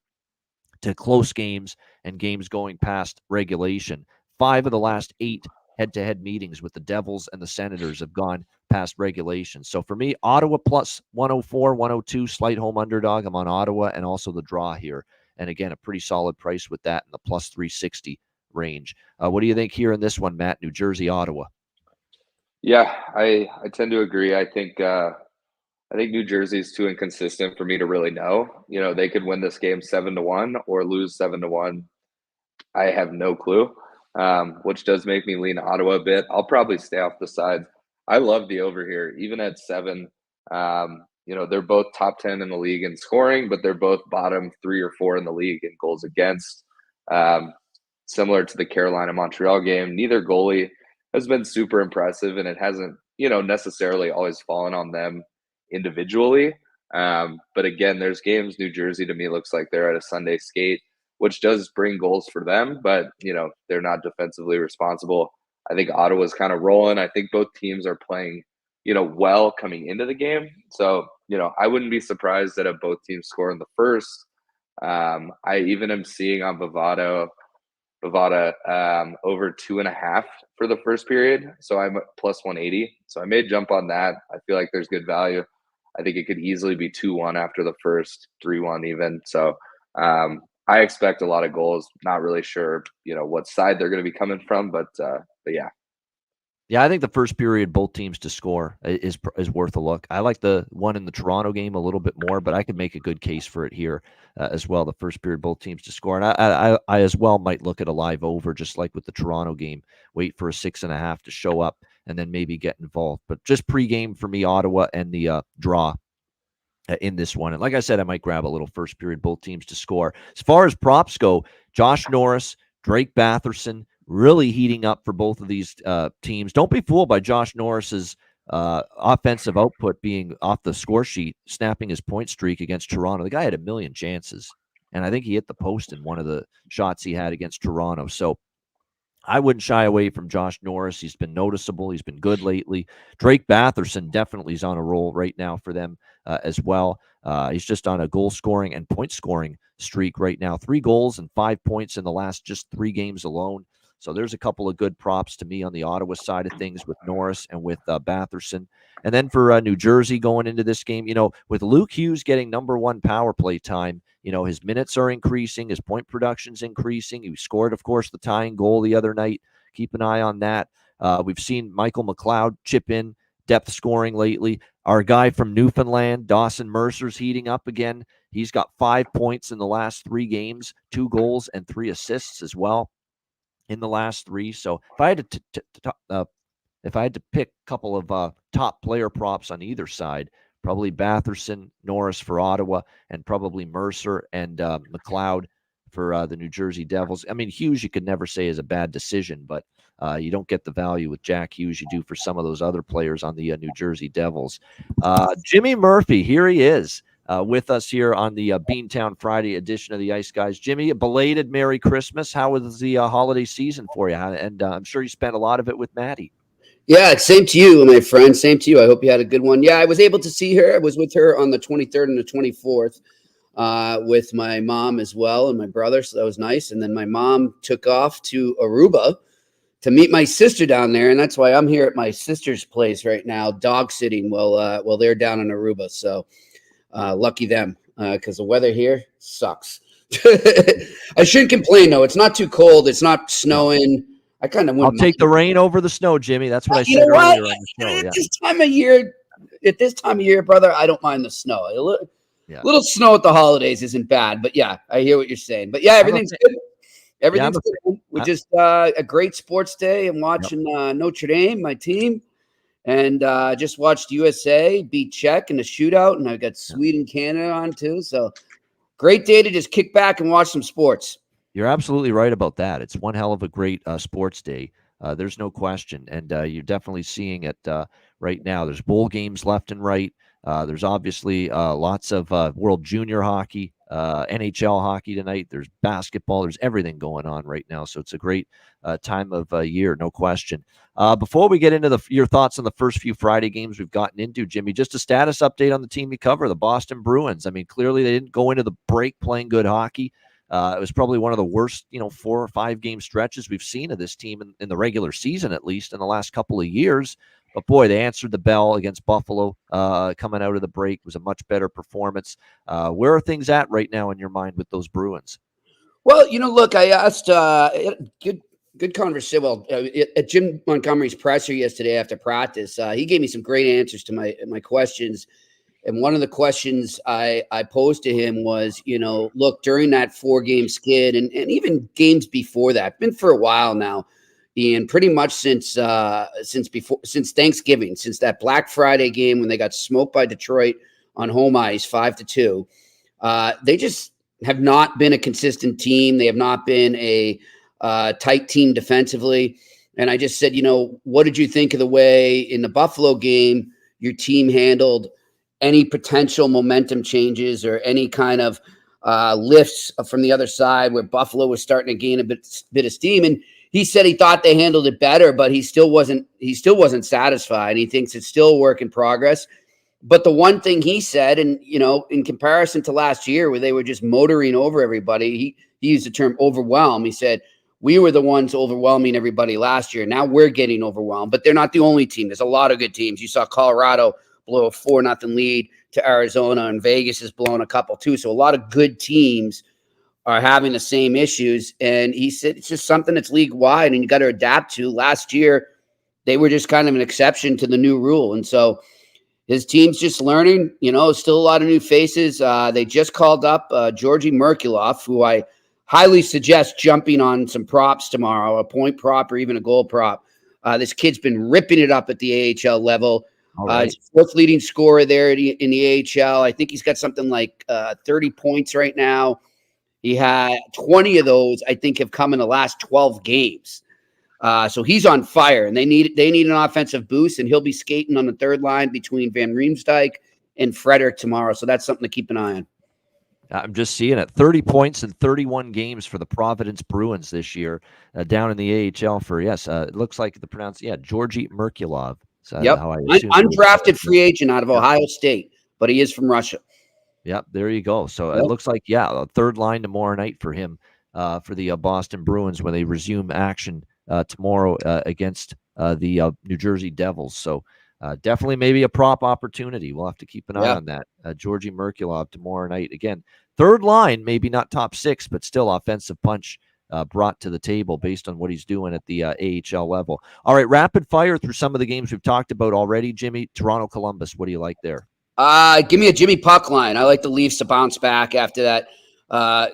to close games and games going past regulation. 5 of the last 8 head-to-head meetings with the Devils and the Senators have gone past regulation. So for me, Ottawa plus 104, 102, slight home underdog. I'm on Ottawa and also the draw here. And again, a pretty solid price with that in the plus 360 range. What do you think here in this one, Matt? New Jersey, Ottawa. Yeah, I tend to agree. I think New Jersey is too inconsistent for me to really know. You know, they could win this game 7-1 or lose 7-1. I have no clue, which does make me lean Ottawa a bit. I'll probably stay off the side. I love the over here, even at 7. You know, they're both top 10 in the league in scoring, but they're both bottom 3 or 4 in the league in goals against. Similar to the Carolina-Montreal game, neither goalie has been super impressive, and it hasn't, you know, necessarily always fallen on them individually. But again, there's games. New Jersey to me looks like they're at a Sunday skate, which does bring goals for them, but they're not defensively responsible. I think Ottawa's kind of rolling. I think both teams are playing, well coming into the game. So, I wouldn't be surprised that if both teams score in the first. I even am seeing on Bovada over 2.5 for the first period. So I'm at plus 180. So I may jump on that. I feel like there's good value. I think it could easily be 2-1 after the first, 3-1 even. So I expect a lot of goals. Not really sure, what side they're going to be coming from, but yeah. Yeah, I think the first period, both teams to score is worth a look. I like the one in the Toronto game a little bit more, but I could make a good case for it here as well. The first period, both teams to score. And I as well might look at a live over, just like with the Toronto game, wait for a 6.5 to show up and then maybe get involved. But just pregame for me, Ottawa and the draw in this one. And like I said, I might grab a little first period, both teams to score. As far as props go, Josh Norris, Drake Batherson, really heating up for both of these teams. Don't be fooled by Josh Norris's offensive output being off the score sheet, snapping his point streak against Toronto. The guy had 1 million chances, and I think he hit the post in one of the shots he had against Toronto. So I wouldn't shy away from Josh Norris. He's been noticeable. He's been good lately. Drake Batherson definitely is on a roll right now for them as well. He's just on a goal-scoring and point-scoring streak right now. 3 goals and 5 points in the last just 3 games alone. So there's a couple of good props to me on the Ottawa side of things with Norris and with Batherson. And then for New Jersey going into this game, with Luke Hughes getting #1 power play time, his minutes are increasing, his point production's increasing. He scored, of course, the tying goal the other night. Keep an eye on that. We've seen Michael McLeod chip in depth scoring lately. Our guy from Newfoundland, Dawson Mercer's heating up again. He's got 5 points in the last 3 games, 2 goals and 3 assists as well in the last 3. So if I had to pick a couple of top player props on either side, probably Batherson, Norris for Ottawa, and probably Mercer and McLeod for the New Jersey Devils. I mean, Hughes you could never say is a bad decision, but you don't get the value with Jack Hughes you do for some of those other players on the New Jersey Devils. Jimmy Murphy, here he is. With us here on the Beantown Friday edition of the Ice Guys. Jimmy, a belated Merry Christmas. How was the holiday season for you? And I'm sure you spent a lot of it with Maddie. Yeah, same to you, my friend. Same to you. I hope you had a good one. Yeah, I was able to see her. I was with her on the 23rd and the 24th with my mom as well and my brother, so that was nice. And then my mom took off to Aruba to meet my sister down there, and that's why I'm here at my sister's place right now, dog sitting while they're down in Aruba. So lucky them, because the weather here sucks. I shouldn't complain though. It's not too cold. It's not snowing. I kind of I'll take the rain over the snow, Jimmy. That's what I said earlier on the show. At this time of year, brother, I don't mind the snow. A little snow at the holidays isn't bad, but yeah, I hear what you're saying. But yeah, everything's good. Everything's good. We just a great sports day and watching Notre Dame, my team. And just watched USA beat Czech in a shootout, and I've got Sweden, Canada on too. So great day to just kick back and watch some sports. You're absolutely right about that. It's one hell of a great sports day. There's no question. And you're definitely seeing it right now. There's bowl games left and right. There's obviously lots of World Junior hockey, NHL hockey tonight. There's basketball. There's everything going on right now. So it's a great time of year, no question. Before we get into your thoughts on the first few Friday games we've gotten into, Jimmy, just a status update on the team you cover, the Boston Bruins. I mean, clearly they didn't go into the break playing good hockey. It was probably one of the worst, 4 or 5 game stretches we've seen of this team in the regular season, at least in the last couple of years. But boy, they answered the bell against Buffalo coming out of the break. It was a much better performance. Where are things at right now in your mind with those Bruins? Well, look, I asked good conversation. Well, at Jim Montgomery's presser yesterday after practice, he gave me some great answers to my questions. And one of the questions I posed to him was, look, during that 4-game skid and even games before that, been for a while now, Ian, pretty much since Thanksgiving, since that Black Friday game when they got smoked by Detroit on home ice 5-2, they just have not been a consistent team. They have not been a tight team defensively. And I just said, what did you think of the way in the Buffalo game your team handled any potential momentum changes or any kind of lifts from the other side where Buffalo was starting to gain a bit of steam. And he said he thought they handled it better, but he still wasn't satisfied. He thinks it's still a work in progress. But the one thing he said, and in comparison to last year where they were just motoring over everybody, he used the term overwhelm. He said, we were the ones overwhelming everybody last year. Now we're getting overwhelmed, but they're not the only team. There's a lot of good teams. You saw Colorado blow a 4-0 lead to Arizona, and Vegas has blown a couple too. So a lot of good teams are having the same issues. And he said it's just something that's league wide and you got to adapt to. Last year, they were just kind of an exception to the new rule. And so his team's just learning, still a lot of new faces. They just called up Georgi Merkulov, who I highly suggest jumping on some props tomorrow, a point prop or even a goal prop. This kid's been ripping it up at the AHL level. Right. He's fourth leading scorer there in the AHL. I think he's got something like 30 points right now. He had 20 of those, I think, have come in the last 12 games. So he's on fire, and they need an offensive boost, and he'll be skating on the third line between Van Riemsdyk and Frederick tomorrow. So that's something to keep an eye on. I'm just seeing it. 30 points in 31 games for the Providence Bruins this year, down in the AHL for, it looks like the Georgi Merkulov. Yep, undrafted free agent out of Ohio State, but he is from Russia. Yep, there you go. So it looks like, a third line tomorrow night for him, for the Boston Bruins when they resume action tomorrow against the New Jersey Devils. So definitely maybe a prop opportunity. We'll have to keep an eye on that. Georgi Merkulov tomorrow night. Again, third line, maybe not top six, but still offensive punch brought to the table based on what he's doing at the AHL level. All right, rapid fire through some of the games we've talked about already. Jimmy, Toronto, Columbus, what do you like there? Give me a Jimmy Puck line. I like the Leafs to bounce back after that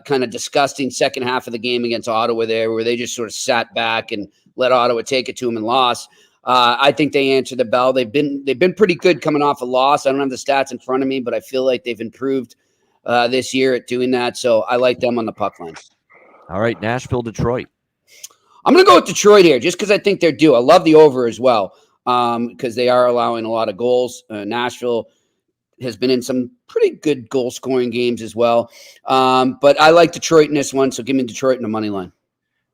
kind of disgusting second half of the game against Ottawa there, where they just sort of sat back and let Ottawa take it to them and lost. I think they answered the bell. They've been pretty good coming off a loss. I don't have the stats in front of me, but I feel like they've improved this year at doing that. So I like them on the puck line. All right, Nashville, Detroit. I'm going to go with Detroit here just because I think they're due. I love the over as well because they are allowing a lot of goals. Nashville has been in some pretty good goal-scoring games as well. But I like Detroit in this one, so give me Detroit in the money line.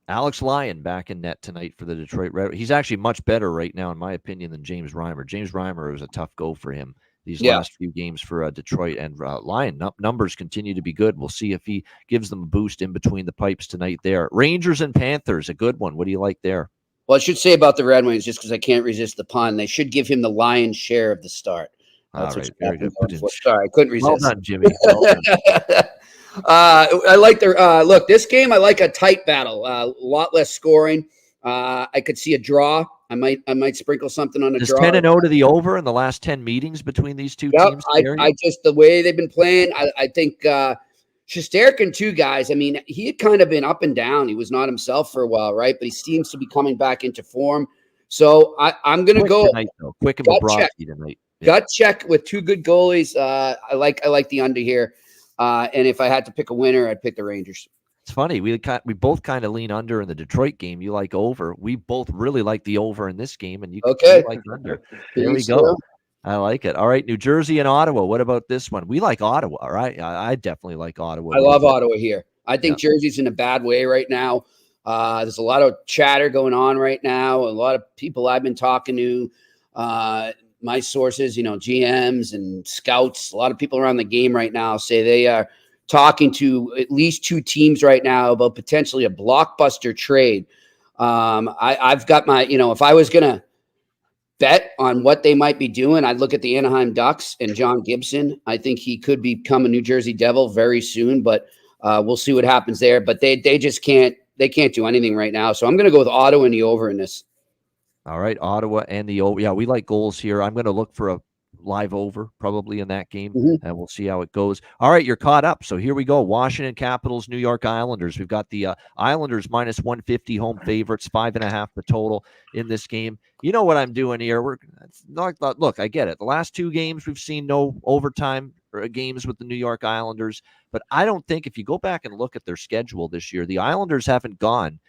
Alex Lyon back in net tonight for the Detroit Red. He's actually much better right now, in my opinion, than James Reimer. James Reimer was a tough go for him these last few games for Detroit. And Lyon numbers continue to be good. We'll see if he gives them a boost in between the pipes tonight there. Rangers and Panthers, a good one. What do you like there? Well, I should say about the Red Wings, just because I can't resist the pun, they should give him the lion's share of the start. That's all right, very good. Sorry, I couldn't resist. Well done, Jimmy. Well done. I like their look. This game, I like a tight battle. A lot less scoring. I could see a draw. I might sprinkle something on a draw. 10-0 to the over in the last 10 meetings between these two teams. I just the way they've been playing. I think Shesterkin too, guys. I mean, he had kind of been up and down. He was not himself for a while, right? But he seems to be coming back into form. So I'm going to go tonight, though. Quick and Bobrovsky tonight. Gut check with two good goalies. I like the under here. And if I had to pick a winner, I'd pick the Rangers. It's funny. We both kind of lean under in the Detroit game. You like over. We both really like the over in this game, and you like under. There we go. I like it. All right, New Jersey and Ottawa. What about this one? We like Ottawa, all right? I definitely like Ottawa. I love Ottawa here. I think Jersey's in a bad way right now. There's a lot of chatter going on right now. A lot of people I've been talking to, my sources, GMs and scouts, a lot of people around the game right now say they are talking to at least two teams right now about potentially a blockbuster trade. I've got my, if I was going to bet on what they might be doing, I'd look at the Anaheim Ducks and John Gibson. I think he could become a New Jersey Devil very soon, but we'll see what happens there. But they just can't do anything right now. So I'm going to go with Ottawa and the over in this. All right, Ottawa and the over. Yeah, we like goals here. I'm going to look for a live over probably in that game, and we'll see how it goes. All right, you're caught up. So here we go. Washington Capitals, New York Islanders. We've got the Islanders minus 150 home favorites, 5.5 the total in this game. You know what I'm doing here. Look, I get it. The last two games we've seen no overtime games with the New York Islanders, but I don't think if you go back and look at their schedule this year, the Islanders haven't gone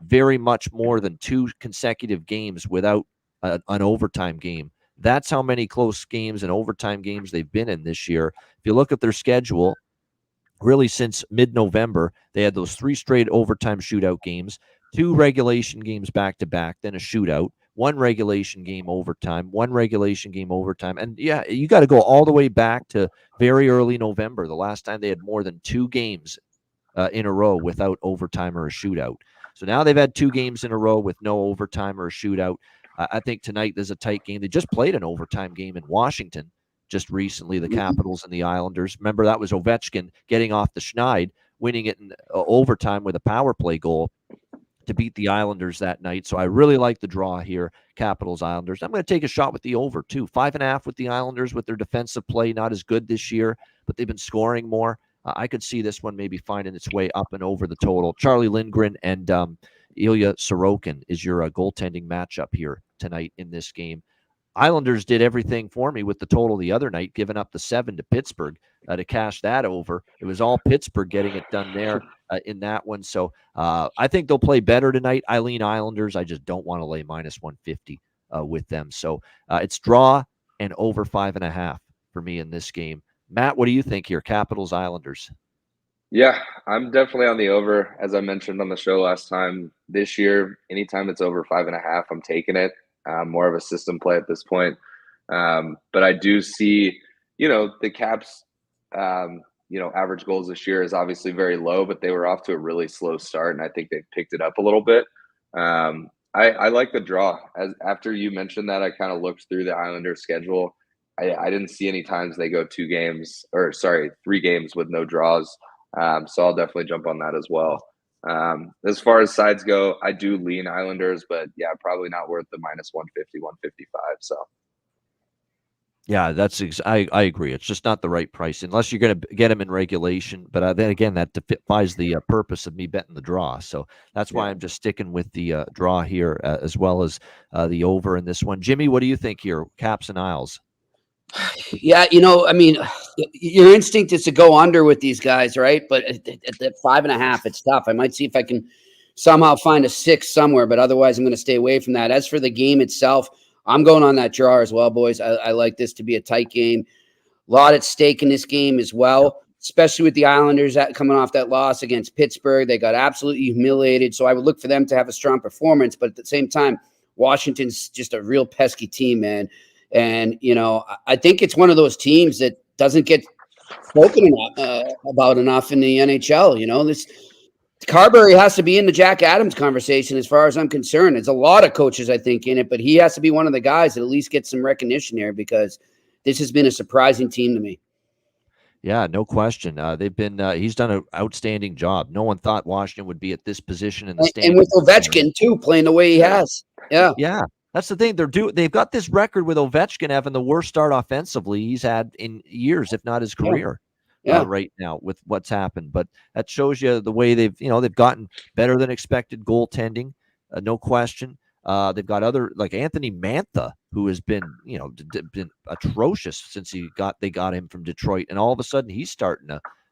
very much more than two consecutive games without an overtime game That's how many close games and overtime games they've been in this year. If you look at their schedule, really since mid-November, they had those 3 straight overtime shootout games, 2 regulation games back-to-back, then a shootout, 1 regulation game overtime, 1 regulation game overtime. And yeah, you got to go all the way back to very early November, the last time they had more than 2 games in a row without overtime or a shootout. So now they've had 2 games in a row with no overtime or a shootout. I think tonight there's a tight game. They just played an overtime game in Washington just recently, the Capitals and the Islanders. Remember, that was Ovechkin getting off the schneid, winning it in overtime with a power play goal to beat the Islanders that night. So I really like the draw here, Capitals Islanders. I'm going to take a shot with the over too. 5.5 with the Islanders, with their defensive play not as good this year, but they've been scoring more. I could see this one maybe finding its way up and over the total. Charlie Lindgren and Ilya Sorokin is your goaltending matchup here tonight in this game. Islanders did everything for me with the total the other night, giving up the 7 to Pittsburgh to cash that over. It was all Pittsburgh getting it done there in that one. So I think they'll play better tonight. I lean Islanders. I just don't want to lay minus 150 with them. So it's draw and over 5.5 for me in this game. Matt, what do you think here? Capitals, Islanders. Yeah, I'm definitely on the over. As I mentioned on the show last time, this year, anytime it's over 5.5, I'm taking it. More of a system play at this point. But I do see, the Caps, average goals this year is obviously very low, but they were off to a really slow start, and I think they've picked it up a little bit. I like the draw. After you mentioned that, I kind of looked through the Islanders schedule. I didn't see any times they go 3 games with no draws. So I'll definitely jump on that as well. As far as sides go, I do lean Islanders, but yeah, probably not worth the minus 150, 155. So. Yeah, I agree. It's just not the right price unless you're going to get them in regulation. But then again, that defies the purpose of me betting the draw. So that's why I'm just sticking with the draw here as well as the over in this one. Jimmy, what do you think here? Caps and Isles. Yeah, I mean, your instinct is to go under with these guys, right? But at 5.5, it's tough. I might see if I can somehow find a 6 somewhere, but otherwise I'm going to stay away from that. As for the game itself, I'm going on that draw as well, boys. I like this to be a tight game. A lot at stake in this game as well, especially with the Islanders coming off that loss against Pittsburgh. They got absolutely humiliated, so I would look for them to have a strong performance. But at the same time, Washington's just a real pesky team, man. And, I think it's one of those teams that doesn't get spoken about enough in the NHL. This Carberry has to be in the Jack Adams conversation as far as I'm concerned. There's a lot of coaches, I think, in it, but he has to be one of the guys that at least gets some recognition here because this has been a surprising team to me. Yeah, no question. He's done an outstanding job. No one thought Washington would be at this position in the standings. And with Ovechkin, too, playing the way he has. Yeah. Yeah. That's the thing. They've got this record with Ovechkin having the worst start offensively he's had in years, if not his career. Right now with what's happened, but that shows you the way they've gotten better than expected goaltending, no question. They've got other like Anthony Mantha, who has been been atrocious since they got him from Detroit, and all of a sudden he's starting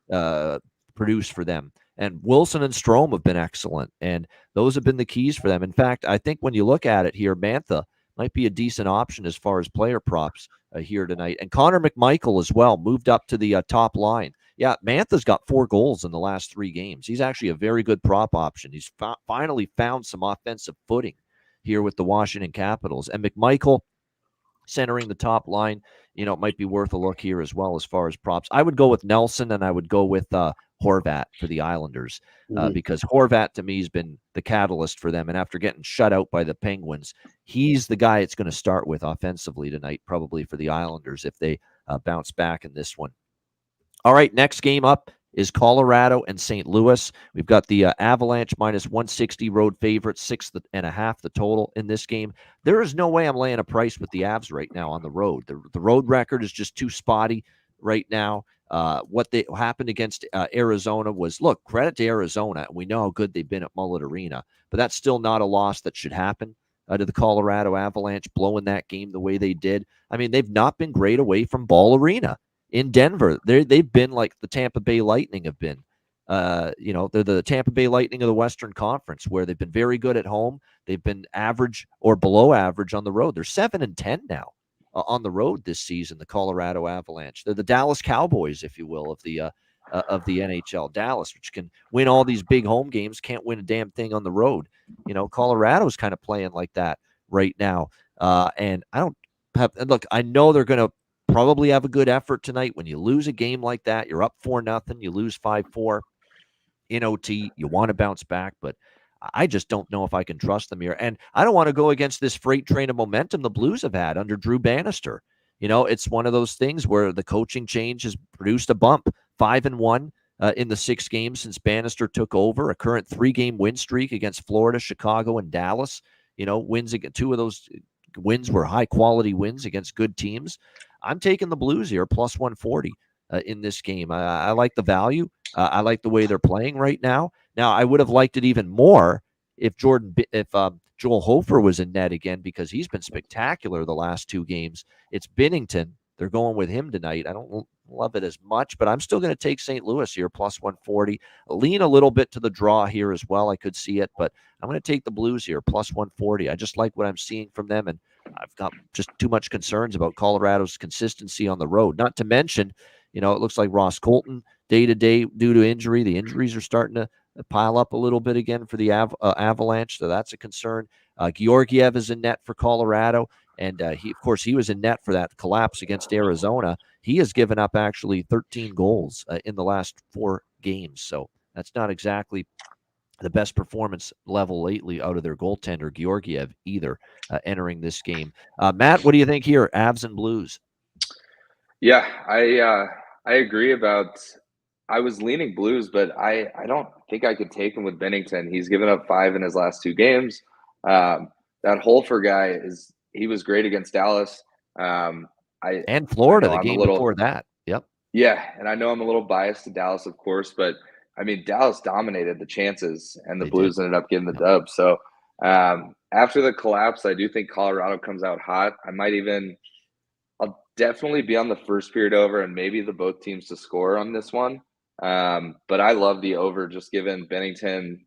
to produce for them. And Wilson and Strome have been excellent, and those have been the keys for them. In fact, I think when you look at it here, Mantha might be a decent option as far as player props here tonight. And Connor McMichael as well moved up to the top line. Yeah, Mantha's got 4 goals in the last 3 games. He's actually a very good prop option. He's finally found some offensive footing here with the Washington Capitals. And McMichael centering the top line, it might be worth a look here as well as far as props. I would go with Nelson, and I would go with Horvat for the Islanders because Horvat to me has been the catalyst for them. And after getting shut out by the Penguins, he's the guy it's going to start with offensively tonight, probably for the Islanders if they bounce back in this one. All right, next game up is Colorado and St. Louis. We've got the Avalanche minus 160 road favorite, 6.5 the total in this game. There is no way I'm laying a price with the Avs right now on the road. The road record is just too spotty right now. What happened against Arizona was, look, credit to Arizona. We know how good they've been at Mullet Arena, but that's still not a loss that should happen to the Colorado Avalanche, blowing that game the way they did. I mean, they've not been great away from Ball Arena in Denver. They've been like the Tampa Bay Lightning have been. They're the Tampa Bay Lightning of the Western Conference, where they've been very good at home. They've been average or below average on the road. They're 7-10 now on the road this season, the Colorado Avalanche. They're the Dallas Cowboys, if you will, of the NHL. Dallas, which can win all these big home games, can't win a damn thing on the road. Colorado's kind of playing like that right now. And I don't have – look, I know they're going to probably have a good effort tonight. When you lose a game like that, you're up 4-0, you lose 5-4 in OT, you want to bounce back, but I just don't know if I can trust them here. And I don't want to go against this freight train of momentum the Blues have had under Drew Bannister. It's one of those things where the coaching change has produced a bump. 5-1 in the 6 games since Bannister took over, a current 3-game win streak against Florida, Chicago, and Dallas. Wins against 2 of those wins were high-quality wins against good teams. I'm taking the Blues here, plus 140 in this game. I like the value. I like the way they're playing right now. Now, I would have liked it even more if Joel Hofer was in net again, because he's been spectacular the last 2 games. It's Binnington. They're going with him tonight. I don't love it as much, but I'm still going to take St. Louis here, plus 140. Lean a little bit to the draw here as well. I could see it, but I'm going to take the Blues here, plus 140. I just like what I'm seeing from them, and I've got just too much concerns about Colorado's consistency on the road. Not to mention, it looks like Ross Colton day-to-day due to injury. The injuries are starting to pile up a little bit again for the Avalanche, so that's a concern. Georgiev is in net for Colorado, and he was in net for that collapse against Arizona. He has given up actually 13 goals in the last 4 games, so that's not exactly the best performance level lately out of their goaltender, Georgiev, either, entering this game. Matt, what do you think here, Avs and Blues? Yeah, I agree about – I was leaning Blues, but I don't think I could take him with Binnington. He's given up 5 in his last 2 games. That Holfer guy he was great against Dallas. And Florida, the game before that. Yep. Yeah, and I know I'm a little biased to Dallas, of course, but I mean, Dallas dominated the chances, and the Blues ended up getting the dub. So after the collapse, I do think Colorado comes out hot. I'll definitely be on the first period over, and maybe both teams to score on this one. But I love the over, just given Binnington,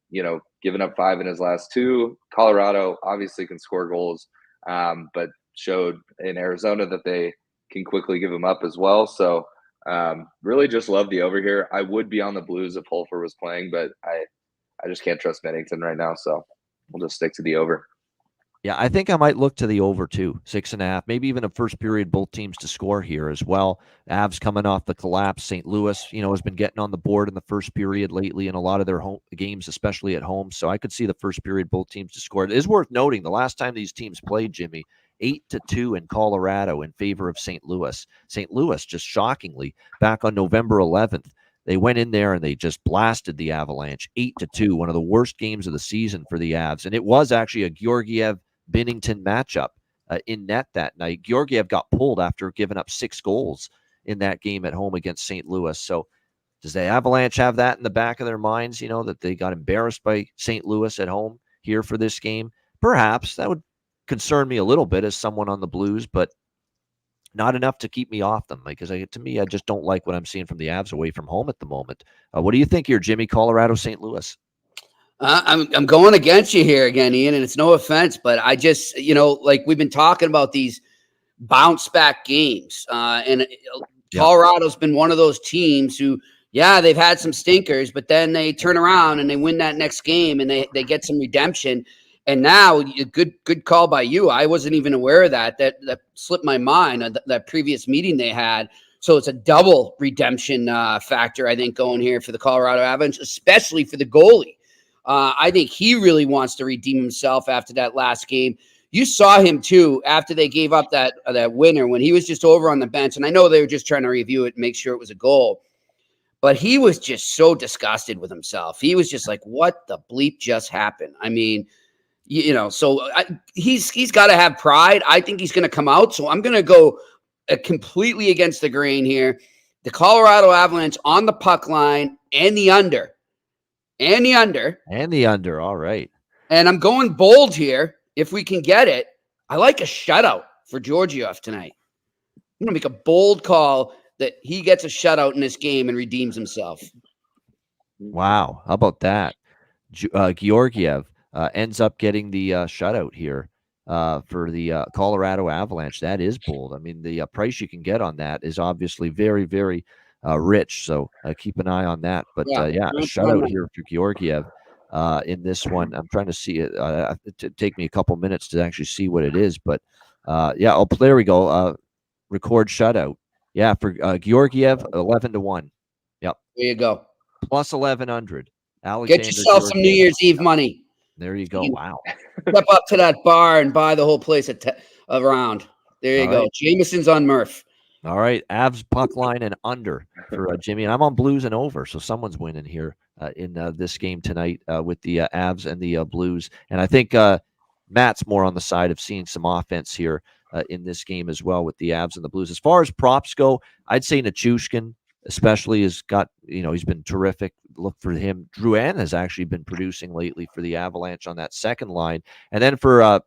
giving up 5 in his last 2. Colorado obviously can score goals, but showed in Arizona that they can quickly give them up as well. So really just love the over here. I would be on the Blues if Holfer was playing, but I just can't trust Binnington right now. So we'll just stick to the over. Yeah, I think I might look to the over too, 6.5, maybe even a first period, both teams to score here as well. Avs coming off the collapse. St. Louis, has been getting on the board in the first period lately in a lot of their home games, especially at home. So I could see the first period, both teams to score. It is worth noting the last time these teams played, Jimmy, 8-2 in Colorado in favor of St. Louis. St. Louis, just shockingly, back on November 11th, they went in there and they just blasted the Avalanche 8-2, one of the worst games of the season for the Avs. And it was actually a Georgiev-Binnington matchup in net that night. Georgiev got pulled after giving up 6 goals in that game at home against St. Louis. So does the Avalanche have that in the back of their minds, that they got embarrassed by St. Louis at home here for this game? Perhaps. That would concern me a little bit as someone on the Blues, but not enough to keep me off them, because to me, I just don't like what I'm seeing from the Avs away from home at the moment. What do you think here, Jimmy? Colorado, St. Louis? I'm going against you here again, Ian, and it's no offense, but I just, like we've been talking about these bounce back games, and Colorado's been one of those teams who, they've had some stinkers, but then they turn around and they win that next game and they get some redemption. And now, good call by you. I wasn't even aware of that. That slipped my mind, that previous meeting they had. So it's a double redemption factor, I think, going here for the Colorado Avalanche, especially for the goalie. I think he really wants to redeem himself after that last game. You saw him, too, after they gave up that winner, when he was just over on the bench. And I know they were just trying to review it and make sure it was a goal. But he was just so disgusted with himself. He was just like, what the bleep just happened? I mean, so he's got to have pride. I think he's going to come out. So I'm going to go completely against the grain here. The Colorado Avalanche on the puck line and the under. And the under. All right. And I'm going bold here if we can get it. I like a shutout for Georgiev tonight. I'm going to make a bold call that he gets a shutout in this game and redeems himself. Wow. How about that? Georgiev ends up getting the shutout here for the Colorado Avalanche. That is bold. I mean, the price you can get on that is obviously very, very rich. So keep an eye on that. But Yeah, yeah, a that's shutout fun. here for Georgiev in this one. I'm trying to see it. It take me a couple minutes to actually see what it is. But yeah, oh, there we go. Record shutout. Yeah, for Georgiev, 11-1. Yep. There you go. Plus 1100. Get yourself some New Year's Eve money. There you go. Wow. Step up to that bar and buy the whole place around. There you All go. right. Jameson's on Murph. All right. Avs puck line and under for Jimmy. And I'm on Blues and over. So someone's winning here in this game tonight with the Avs and the Blues. And I think Matt's more on the side of seeing some offense here in this game as well with the Avs and the Blues. As far as props go, I'd say Nichushkin especially has got, he's been terrific. Look for him. Drouin has actually been producing lately for the Avalanche on that second line. And then for,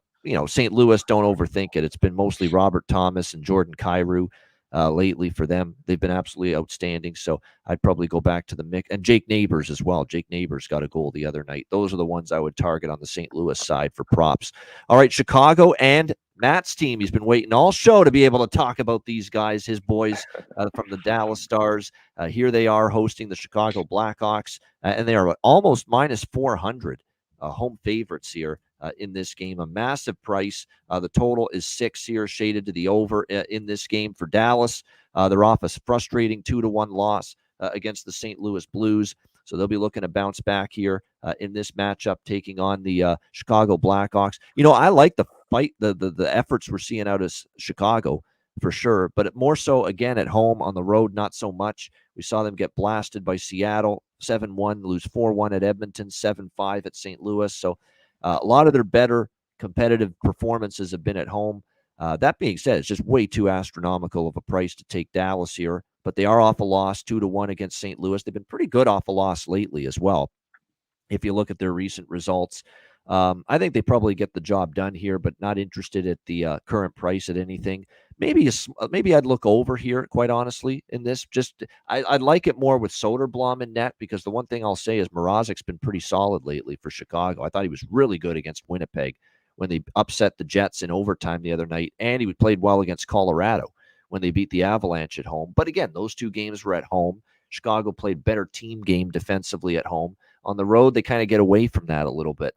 St. Louis, don't overthink it. It's been mostly Robert Thomas and Jordan Kyrou lately for them. They've been absolutely outstanding. So I'd probably go back to the mix. And Jake Neighbors as well. Jake Neighbors got a goal the other night. Those are the ones I would target on the St. Louis side for props. All right, Chicago and Matt's team. He's been waiting all show to be able to talk about these guys, his boys from the Dallas Stars. Here they are hosting the Chicago Blackhawks, and they are almost minus 400 home favorites here in this game. A massive price. The total is 6 here, shaded to the over in this game for Dallas. They're off a frustrating 2-1 loss against the St. Louis Blues. So they'll be looking to bounce back here in this matchup, taking on the Chicago Blackhawks. I like the fight, the efforts we're seeing out of Chicago for sure, but more so again at home. On the road, not so much. We saw them get blasted by Seattle, 7-1, lose 4-1 at Edmonton, 7-5 at St. Louis. So a lot of their better competitive performances have been at home. That being said, it's just way too astronomical of a price to take Dallas here, but they are off a loss 2-1 against St. Louis. They've been pretty good off a loss lately as well. If you look at their recent results, I think they probably get the job done here, but not interested at the current price at anything. Maybe I'd look over here, quite honestly, in this. I'd like it more with Soderblom in net, because the one thing I'll say is Mrazek's been pretty solid lately for Chicago. I thought he was really good against Winnipeg when they upset the Jets in overtime the other night, and he played well against Colorado when they beat the Avalanche at home. But again, those two games were at home. Chicago played better team game defensively at home. On the road, they kind of get away from that a little bit,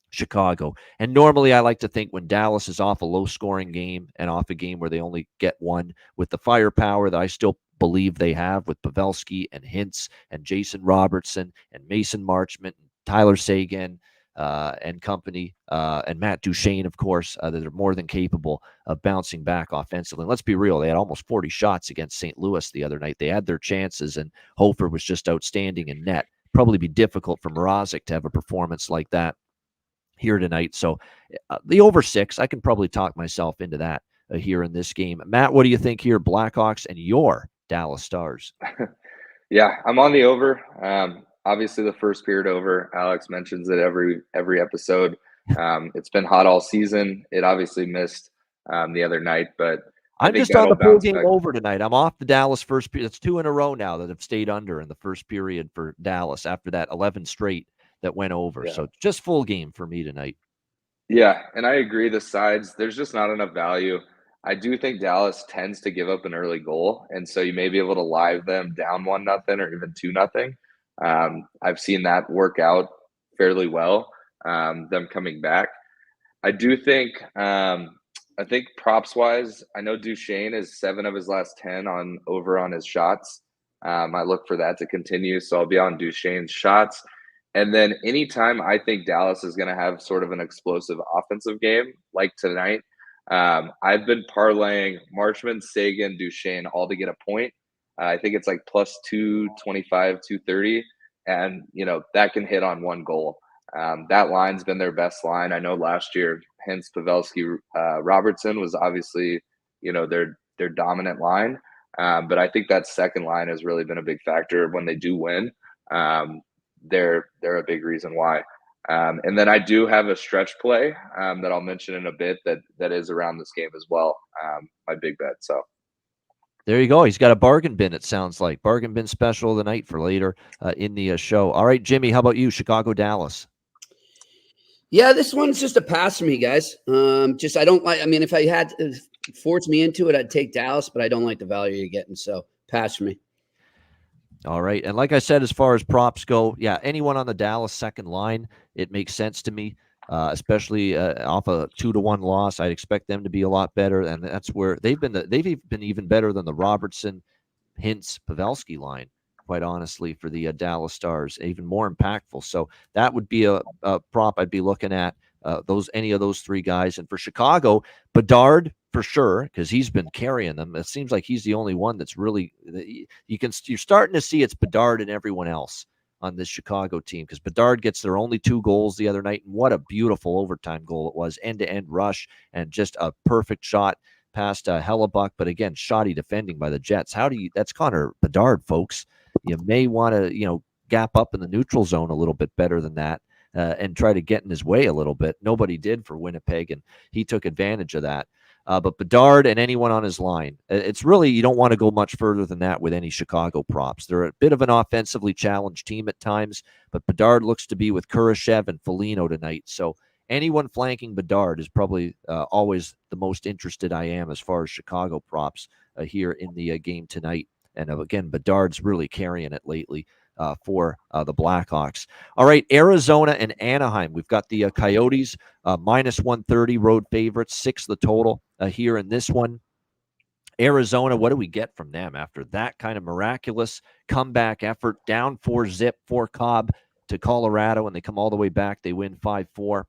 Chicago. And normally I like to think when Dallas is off a low-scoring game and off a game where they only get one, with the firepower that I still believe they have with Pavelski and Hintz and Jason Robertson and Mason Marchment and Tyler Seguin and company, and Matt Duchene, of course, that are more than capable of bouncing back offensively. And let's be real, they had almost 40 shots against St. Louis the other night. They had their chances, and Hofer was just outstanding in net. Probably be difficult for Mrazek to have a performance like that here tonight. So the over 6, I can probably talk myself into that here in this game. Matt, what do you think here? Blackhawks and your Dallas Stars. Yeah, I'm on the over. Obviously the first period over. Alex mentions it every episode. It's been hot all season. It obviously missed the other night, but I'm just on the full game over tonight. I'm off the Dallas first period. It's 2 in a row now that have stayed under in the first period for Dallas after that 11 straight that went over. Yeah. So just full game for me tonight. Yeah, and I agree. The sides, there's just not enough value. I do think Dallas tends to give up an early goal, and so you may be able to live them down 1-0 or even 2-0. I've seen that work out fairly well, them coming back. I do think I think props wise, I know Duchene is 7 of his last 10 over on his shots. I look for that to continue, so I'll be on Duchene's shots. And then anytime I think Dallas is going to have sort of an explosive offensive game like tonight, I've been parlaying Marchment, Seguin, Duchene all to get a point. I think it's like plus 225, 230. And, that can hit on one goal. That line's been their best line. I know last year, hence Pavelski, Robertson was obviously, their dominant line. But I think that second line has really been a big factor when they do win. They're a big reason why. And then I do have a stretch play that I'll mention in a bit that is around this game as well. My big bet. So there you go. He's got a bargain bin, it sounds like. Bargain bin special of the night for later in the show. All right, Jimmy, how about you? Chicago, Dallas. Yeah, this one's just a pass for me, guys. Just I don't like. I mean, if I had to force me into it, I'd take Dallas, but I don't like the value you're getting. So pass for me. All right. And like I said, as far as props go, yeah, anyone on the Dallas second line, it makes sense to me, especially off a 2-1 loss. I'd expect them to be a lot better. And that's where they've been even better than the Robertson, Hintz, Pavelski line, quite honestly, for the Dallas Stars, even more impactful. So that would be a prop I'd be looking at, any of those three guys. And for Chicago, Bedard, for sure, because he's been carrying them. It seems like he's the only one that's really you're starting to see it's Bedard and everyone else on this Chicago team, because Bedard gets their only 2 goals the other night, and what a beautiful overtime goal it was, end-to-end rush and just a perfect shot past Hellebuck. But again, shoddy defending by the Jets. That's Connor Bedard, folks. You may want to gap up in the neutral zone a little bit better than that, and try to get in his way a little bit. Nobody did for Winnipeg, and he took advantage of that. But Bedard and anyone on his line, it's really, you don't want to go much further than that with any Chicago props. They're a bit of an offensively challenged team at times, but Bedard looks to be with Kurashev and Foligno tonight. So anyone flanking Bedard is probably always the most interested I am as far as Chicago props here in the game tonight. And again, Bedard's really carrying it lately for the Blackhawks. All right, Arizona and Anaheim. We've got the Coyotes minus 130 road favorites, 6 the total here in this one. Arizona, what do we get from them after that kind of miraculous comeback effort, down 4-0 for Cobb to Colorado, and they come all the way back. They win 5-4.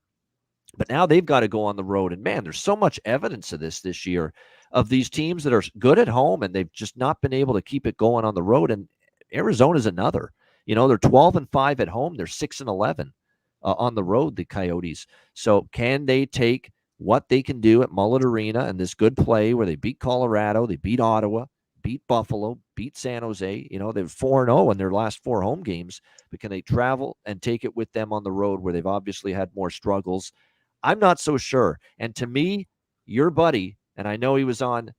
But now they've got to go on the road. And, man, there's so much evidence of this year, of these teams that are good at home, and they've just not been able to keep it going on the road. And Arizona's another. They're 12-5 at home. They're 6-11 on the road, the Coyotes. So can they take what they can do at Mullet Arena and this good play where they beat Colorado, they beat Ottawa, beat Buffalo, beat San Jose? They're 4-0 in their last 4 home games. But can they travel and take it with them on the road where they've obviously had more struggles? I'm not so sure. And to me, your buddy, and I know he was on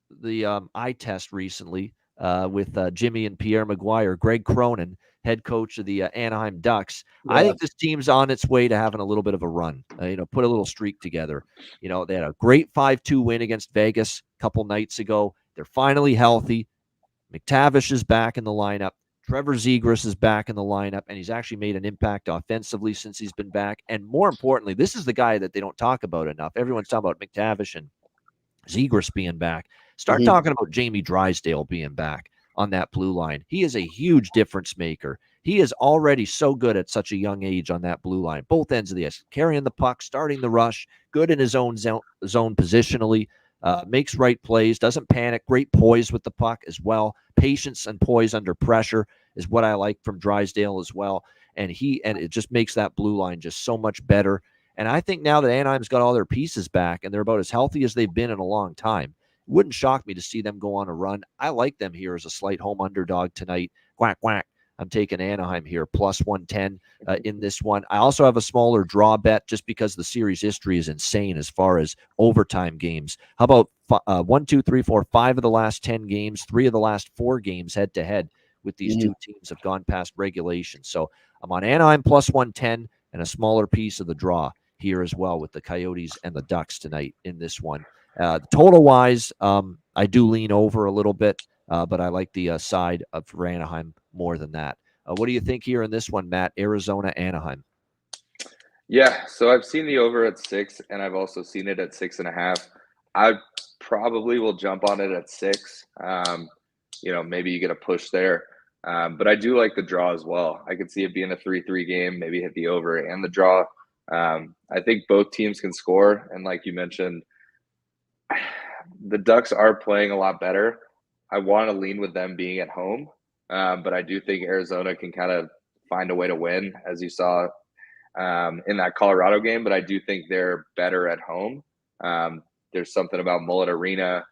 the eye test recently with Jimmy and Pierre Maguire, Greg Cronin, head coach of the Anaheim Ducks. Yeah. I think this team's on its way to having a little bit of a run, put a little streak together. They had a great 5-2 win against Vegas a couple nights ago. They're finally healthy. McTavish is back in the lineup. Trevor Zegras is back in the lineup, and he's actually made an impact offensively since he's been back. And more importantly, this is the guy that they don't talk about enough. Everyone's talking about McTavish and Zegras being back. Start talking about Jamie Drysdale being back on that blue line. He is a huge difference maker. He is already so good at such a young age on that blue line, both ends of the ice, carrying the puck, starting the rush, good in his own zone positionally, makes right plays, doesn't panic, great poise with the puck as well. Patience and poise under pressure is what I like from Drysdale as well. And it just makes that blue line just so much better. And I think now that Anaheim's got all their pieces back and they're about as healthy as they've been in a long time, it wouldn't shock me to see them go on a run. I like them here as a slight home underdog tonight. Quack, quack. I'm taking Anaheim here, plus 110 in this one. I also have a smaller draw bet just because the series history is insane as far as overtime games. How about 1, 2, 3, 4, 5 of the last 10 games, 3 of the last 4 games head-to-head with these two teams have gone past regulation. So I'm on Anaheim plus 110 and a smaller piece of the draw here as well with the Coyotes and the Ducks tonight in this one. Total-wise, I do lean over a little bit, but I like the side of Anaheim more than that. What do you think here in this one, Matt? Arizona, Anaheim. Yeah, so I've seen the over at 6, and I've also seen it at 6.5. I probably will jump on it at 6. Maybe you get a push there. But I do like the draw as well. I could see it being a 3-3 game, maybe hit the over and the draw. I think both teams can score. And like you mentioned, the Ducks are playing a lot better. I want to lean with them being at home. But I do think Arizona can kind of find a way to win, as you saw in that Colorado game. But I do think they're better at home. There's something about Mullet Arena.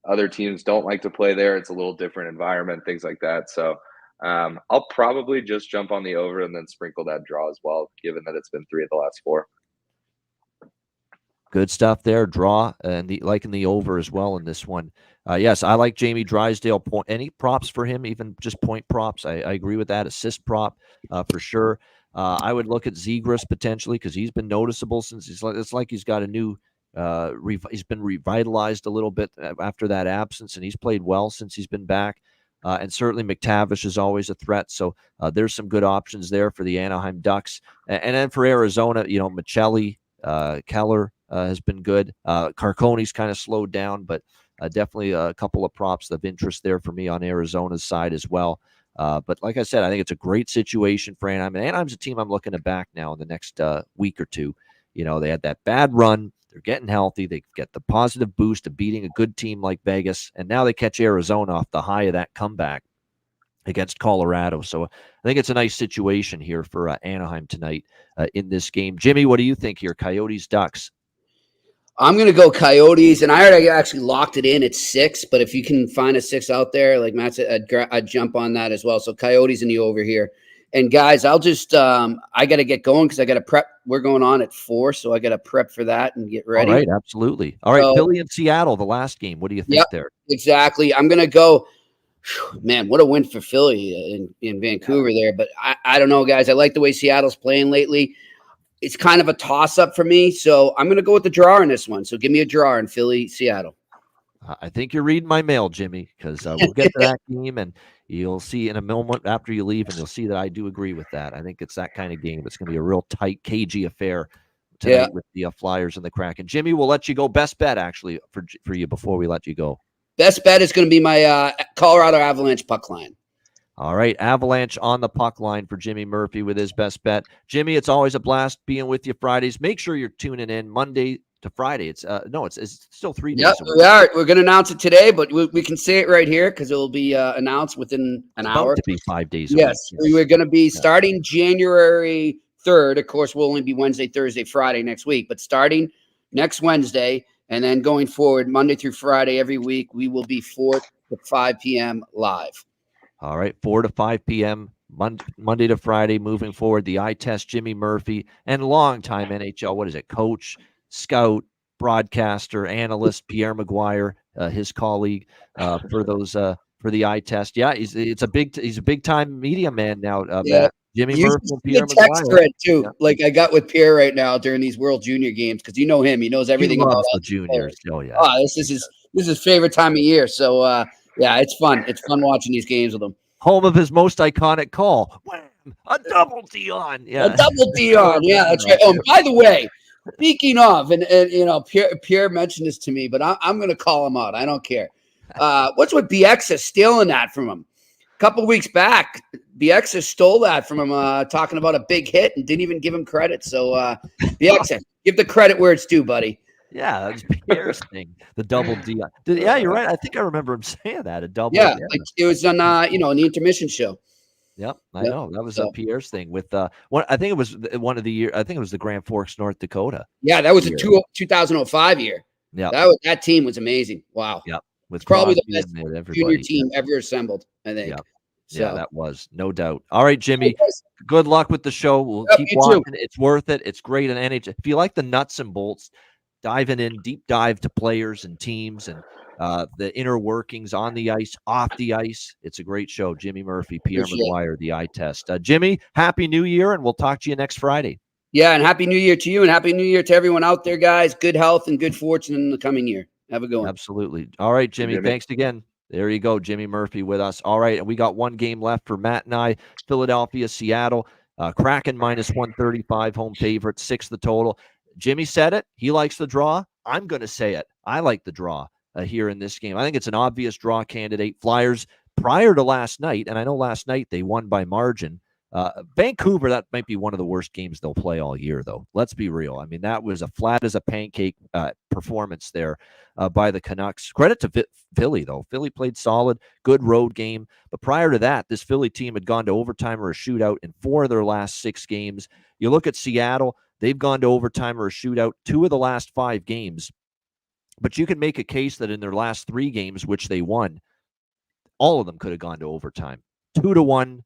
Other teams don't like to play there. It's a little different environment, things like that. So I'll probably just jump on the over and then sprinkle that draw as well, given that it's been 3 of the last 4. Good stuff there. Draw and liking the over as well in this one. Yes, I like Jamie Drysdale. Any props for him, even just point props? I agree with that. Assist prop for sure. I would look at Zegras potentially because he's been noticeable since it's like he's got a new he's been revitalized a little bit after that absence, and he's played well since he's been back. And certainly McTavish is always a threat. So there's some good options there for the Anaheim Ducks. And then for Arizona, Michelli, Keller has been good. Carcone's kind of slowed down, but definitely a couple of props of interest there for me on Arizona's side as well. But like I said, I think it's a great situation for Anaheim. And Anaheim's a team I'm looking to back now in the next week or two. They had that bad run. They're getting healthy. They get the positive boost of beating a good team like Vegas. And now they catch Arizona off the high of that comeback against Colorado. So I think it's a nice situation here for Anaheim tonight in this game. Jimmy, what do you think here? Coyotes, Ducks. I'm going to go Coyotes, and I already actually locked it in at 6, but if you can find a 6 out there, like Matt said, I'd jump on that as well. So Coyotes in the over here. And guys, I'll just I got to get going because I got to prep. We're going on at 4, so I got to prep for that and get ready. All right, absolutely. All right, so, Philly and Seattle, the last game. What do you think there? Exactly. I'm going to go. Man, what a win for Philly in Vancouver there. But I don't know, guys. I like the way Seattle's playing lately. It's kind of a toss-up for me, so I'm going to go with the draw in this one. So give me a draw in Philly, Seattle. I think you're reading my mail, Jimmy, because we'll get to that game, and you'll see in a moment after you leave, and you'll see that I do agree with that. I think it's that kind of game. It's going to be a real tight, cagey affair tonight with the Flyers and the Kraken. Jimmy, we'll let you go. Best bet, actually, for you before we let you go. Best bet is going to be my Colorado Avalanche puck line. All right, Avalanche on the puck line for Jimmy Murphy with his best bet. Jimmy, it's always a blast being with you Fridays. Make sure you're tuning in Monday to Friday. It's still 3 days. Yep, we are. We're going to announce it today, but we can say it right here because it will be announced within an hour. About to be 5 days. Yes, we're going to be starting January 3rd. Of course, we'll only be Wednesday, Thursday, Friday next week, but starting next Wednesday and then going forward Monday through Friday every week, we will be 4 to 5 p.m. live. All right, 4 to 5 p.m. Monday to Friday moving forward. The eye test, Jimmy Murphy, and longtime NHL, coach, scout, broadcaster, analyst, Pierre McGuire, his colleague, for the eye test. Yeah, he's a big time media man now. Matt. Jimmy Murphy and Pierre McGuire. Text thread too, like I got with Pierre right now during these World Junior games because you know him. He knows everything about the juniors. Oh yeah. This is his favorite time of year. So yeah, it's fun. It's fun watching these games with him. Home of his most iconic call. Wham! A double Dion. Yeah. A double Dion. Yeah, that's right. Oh, and by the way, speaking of, and Pierre mentioned this to me, but I'm going to call him out. I don't care. What's with BX stealing that from him? A couple of weeks back, BX stole that from him, talking about a big hit and didn't even give him credit. So BX, give the credit where it's due, buddy. Yeah, that's Pierre's thing. The double D. Yeah, you're right. I think I remember him saying that. A double. Yeah, like it was on on the intermission show. Yep, I know that was Pierre's thing with one. I think it was one of the year. I think it was the Grand Forks, North Dakota. Yeah, that was a 2005 year. Yeah, that team was amazing. Wow. Yep, with probably the best junior team ever assembled. I think. Yep. So. Yeah, that was no doubt. All right, Jimmy. Good luck with the show. We'll keep watching. It's worth it. It's great in NHL. If you like the nuts and bolts, diving in, deep dive to players and teams and the inner workings on the ice, off the ice. It's a great show. Jimmy Murphy, Pierre McGuire, the eye test. Jimmy, Happy New Year, and we'll talk to you next Friday. Yeah, and Happy New Year to you, and Happy New Year to everyone out there, guys. Good health and good fortune in the coming year. Have a good one. Absolutely. All right, Jimmy. Thanks again. There you go, Jimmy Murphy with us. All right, and we got one game left for Matt and I. Philadelphia, Seattle. Kraken minus 135, home favorite, 6 the total. Jimmy said it. He likes the draw. I'm going to say it. I like the draw here in this game. I think it's an obvious draw candidate. Flyers, prior to last night, and I know last night they won by margin. Vancouver, that might be one of the worst games they'll play all year, though. Let's be real. I mean, that was a flat as a pancake performance there by the Canucks. Credit to Philly, though. Philly played solid, good road game. But prior to that, this Philly team had gone to overtime or a shootout in 4 of their last 6 games. You look at Seattle, they've gone to overtime or a shootout 2 of the last 5 games. But you can make a case that in their last 3 games, which they won, all of them could have gone to overtime. 2-1.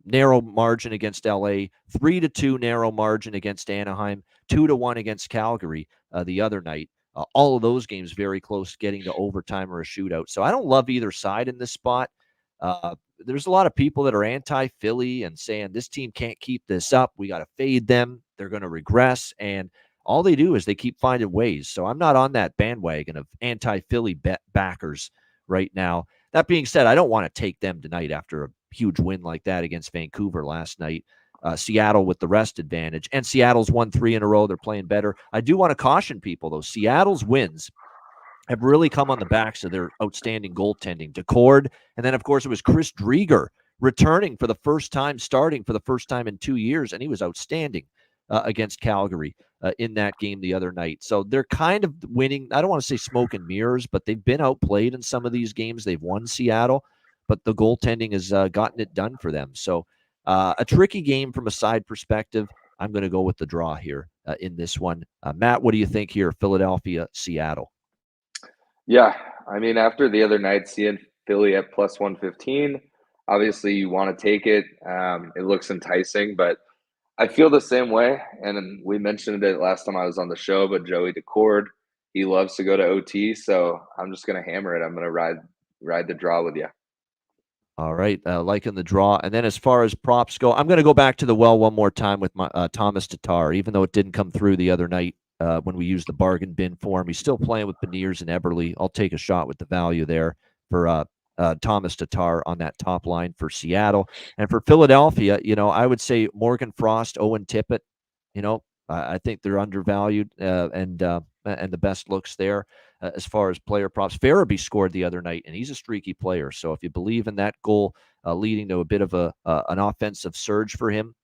Narrow margin against LA, 3-2 narrow margin against Anaheim, 2-1 against Calgary the other night. All of those games very close, getting to overtime or a shootout. So I don't love either side in this spot. There's a lot of people that are anti-Philly and saying this team can't keep this up. We got to fade them. They're going to regress. And all they do is they keep finding ways. So I'm not on that bandwagon of anti-Philly backers right now. That being said, I don't want to take them tonight after a huge win like that against Vancouver last night. Seattle with the rest advantage. And Seattle's won 3 in a row. They're playing better. I do want to caution people, though. Seattle's wins have really come on the backs of their outstanding goaltending. Decord, and then, of course, it was Chris Drieger returning for the first time, starting for the first time in 2 years, and he was outstanding against Calgary in that game the other night. So they're kind of winning. I don't want to say smoke and mirrors, but they've been outplayed in some of these games. They've won Seattle, but the goaltending has gotten it done for them. So a tricky game from a side perspective. I'm going to go with the draw here in this one. Matt, what do you think here? Philadelphia, Seattle. Yeah, I mean, after the other night, seeing Philly at plus 115, obviously you want to take it. It looks enticing, but I feel the same way. And we mentioned it last time I was on the show, but Joey Decord, he loves to go to OT, so I'm just going to hammer it. I'm going to ride the draw with you. All right, liking the draw. And then as far as props go, I'm going to go back to the well one more time with my Thomas Tatar, even though it didn't come through the other night. When we used the bargain bin for him. He's still playing with Beniers and Eberle. I'll take a shot with the value there for Thomas Tatar on that top line for Seattle. And for Philadelphia, I would say Morgan Frost, Owen Tippett. I think they're undervalued and the best looks there as far as player props. Farabee scored the other night, and he's a streaky player. So if you believe in that goal leading to a bit of an offensive surge for him,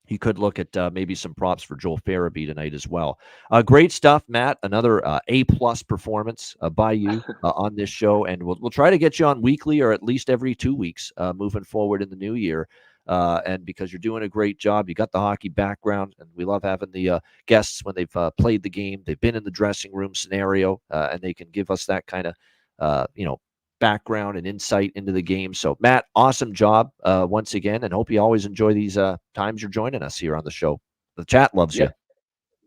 you could look at maybe some props for Joel Farabee tonight as well. Great stuff, Matt. Another A-plus performance by you on this show, and we'll try to get you on weekly or at least every 2 weeks moving forward in the new year. And because you're doing a great job, you got the hockey background, and we love having the guests when they've played the game, they've been in the dressing room scenario, and they can give us that kind of background and insight into the game. So Matt, awesome job once again, and hope you always enjoy these times you're joining us here on the show. The chat loves you.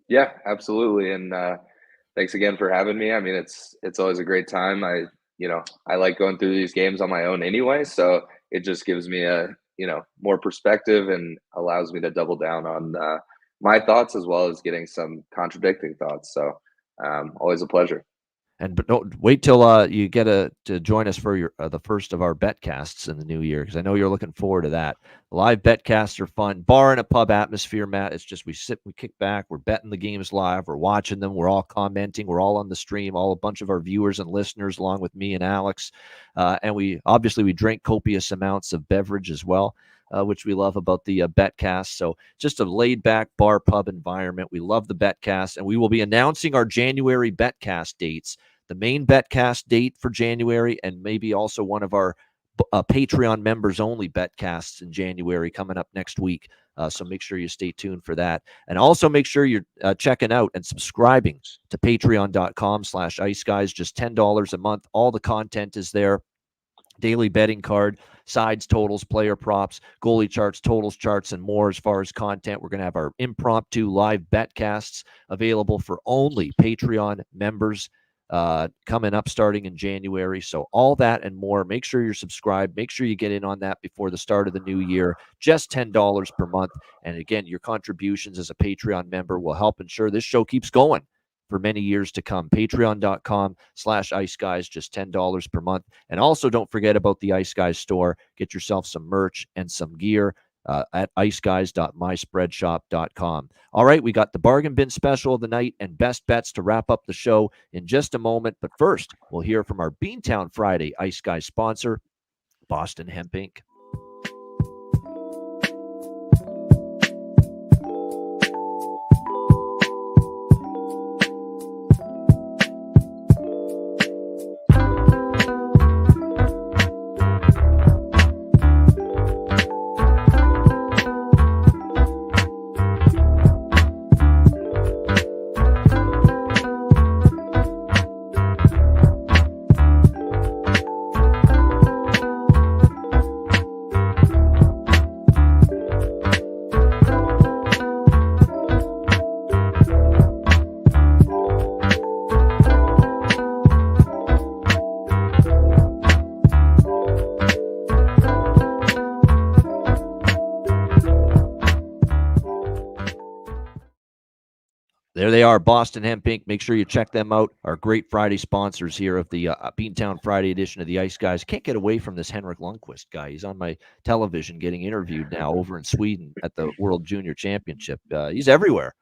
Yeah, absolutely. And thanks again for having me. I mean, it's always a great time. I like going through these games on my own anyway, so it just gives me a more perspective and allows me to double down on my thoughts as well as getting some contradicting thoughts. So always a pleasure. But don't wait till you get to join us for your the first of our betcasts in the new year, because I know you're looking forward to that. Live betcasts are fun, bar in a pub atmosphere, Matt. It's just we kick back, we're betting the games live, we're watching them, we're all commenting, we're all on the stream, a bunch of our viewers and listeners, along with me and Alex, and we drink copious amounts of beverage as well. Which we love about the betcast. So just a laid-back bar pub environment. We love the betcast, and we will be announcing our January betcast dates. The main betcast date for January, and maybe also one of our Patreon members only betcasts in January coming up next week. So make sure you stay tuned for that. And also make sure you're checking out and subscribing to patreon.com/iceguys, just $10 a month. All the content is there. Daily betting card, sides, totals, player props, goalie charts, totals charts, and more as far as content. We're going to have our impromptu live betcasts available for only Patreon members coming up starting in January. So all that and more. Make sure you're subscribed. Make sure you get in on that before the start of the new year. Just $10 per month. And again, your contributions as a Patreon member will help ensure this show keeps going for many years to come. Patreon.com/iceguys, just $10 per month. And also don't forget about the Ice Guys store. Get yourself some merch and some gear at iceguys.myspreadshop.com. All right, we got the bargain bin special of the night and best bets to wrap up the show in just a moment. But first, we'll hear from our Beantown Friday Ice Guys sponsor, Boston Hemp Inc. There they are, Boston Hemp Inc. Make sure you check them out. Our great Friday sponsors here of the Beantown Friday edition of the Ice Guys. Can't get away from this Henrik Lundqvist guy. He's on my television getting interviewed now over in Sweden at the World Junior Championship. He's everywhere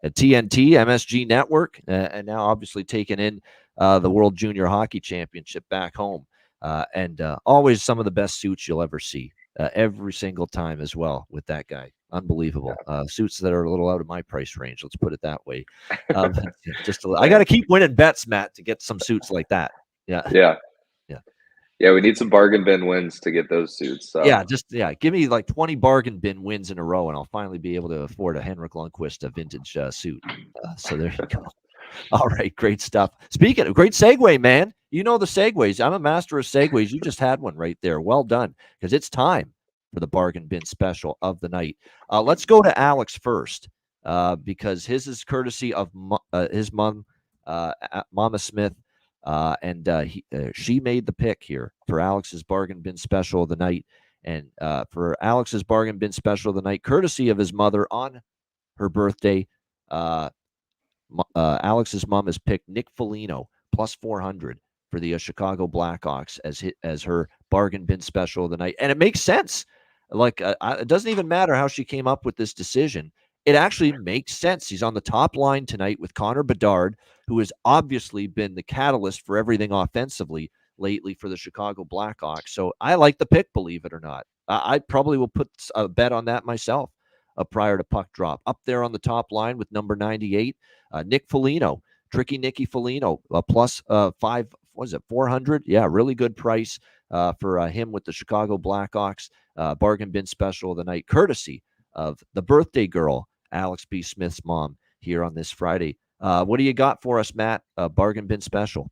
at TNT, MSG Network, and now obviously taking in the World Junior Hockey Championship back home. And always some of the best suits you'll ever see. Every single time as well with that guy. Unbelievable. Suits that are a little out of my price range. Let's put it that way. I got to keep winning bets, Matt, to get some suits like that. Yeah. We need some bargain bin wins to get those suits. So. Give me like 20 bargain bin wins in a row, and I'll finally be able to afford a Henrik Lundqvist vintage suit. So there you go. All right, great stuff. Speaking of great segue, man. You know the segues. I'm a master of segues. You just had one right there. Well done, because it's time for the bargain bin special of the night. Let's go to Alex first, because his is courtesy of his mom, Mama Smith, and she made the pick here for Alex's bargain bin special of the night. And for Alex's bargain bin special of the night, courtesy of his mother on her birthday, Alex's mom has picked Nick Foligno plus 400 for the Chicago Blackhawks as her bargain bin special of the night. And it makes sense. Like, it doesn't even matter how she came up with this decision. It actually makes sense. He's on the top line tonight with Connor Bedard, who has obviously been the catalyst for everything offensively lately for the Chicago Blackhawks. So I like the pick, believe it or not. I probably will put a bet on that myself prior to puck drop. Up there on the top line with number 98, Nick Foligno, Tricky Nicky Foligno, plus 400? Yeah, really good price for him with the Chicago Blackhawks. Bargain bin special of the night, courtesy of the birthday girl, Alex B. Smith's mom, here on this Friday. What do you got for us, Matt? Bargain bin special.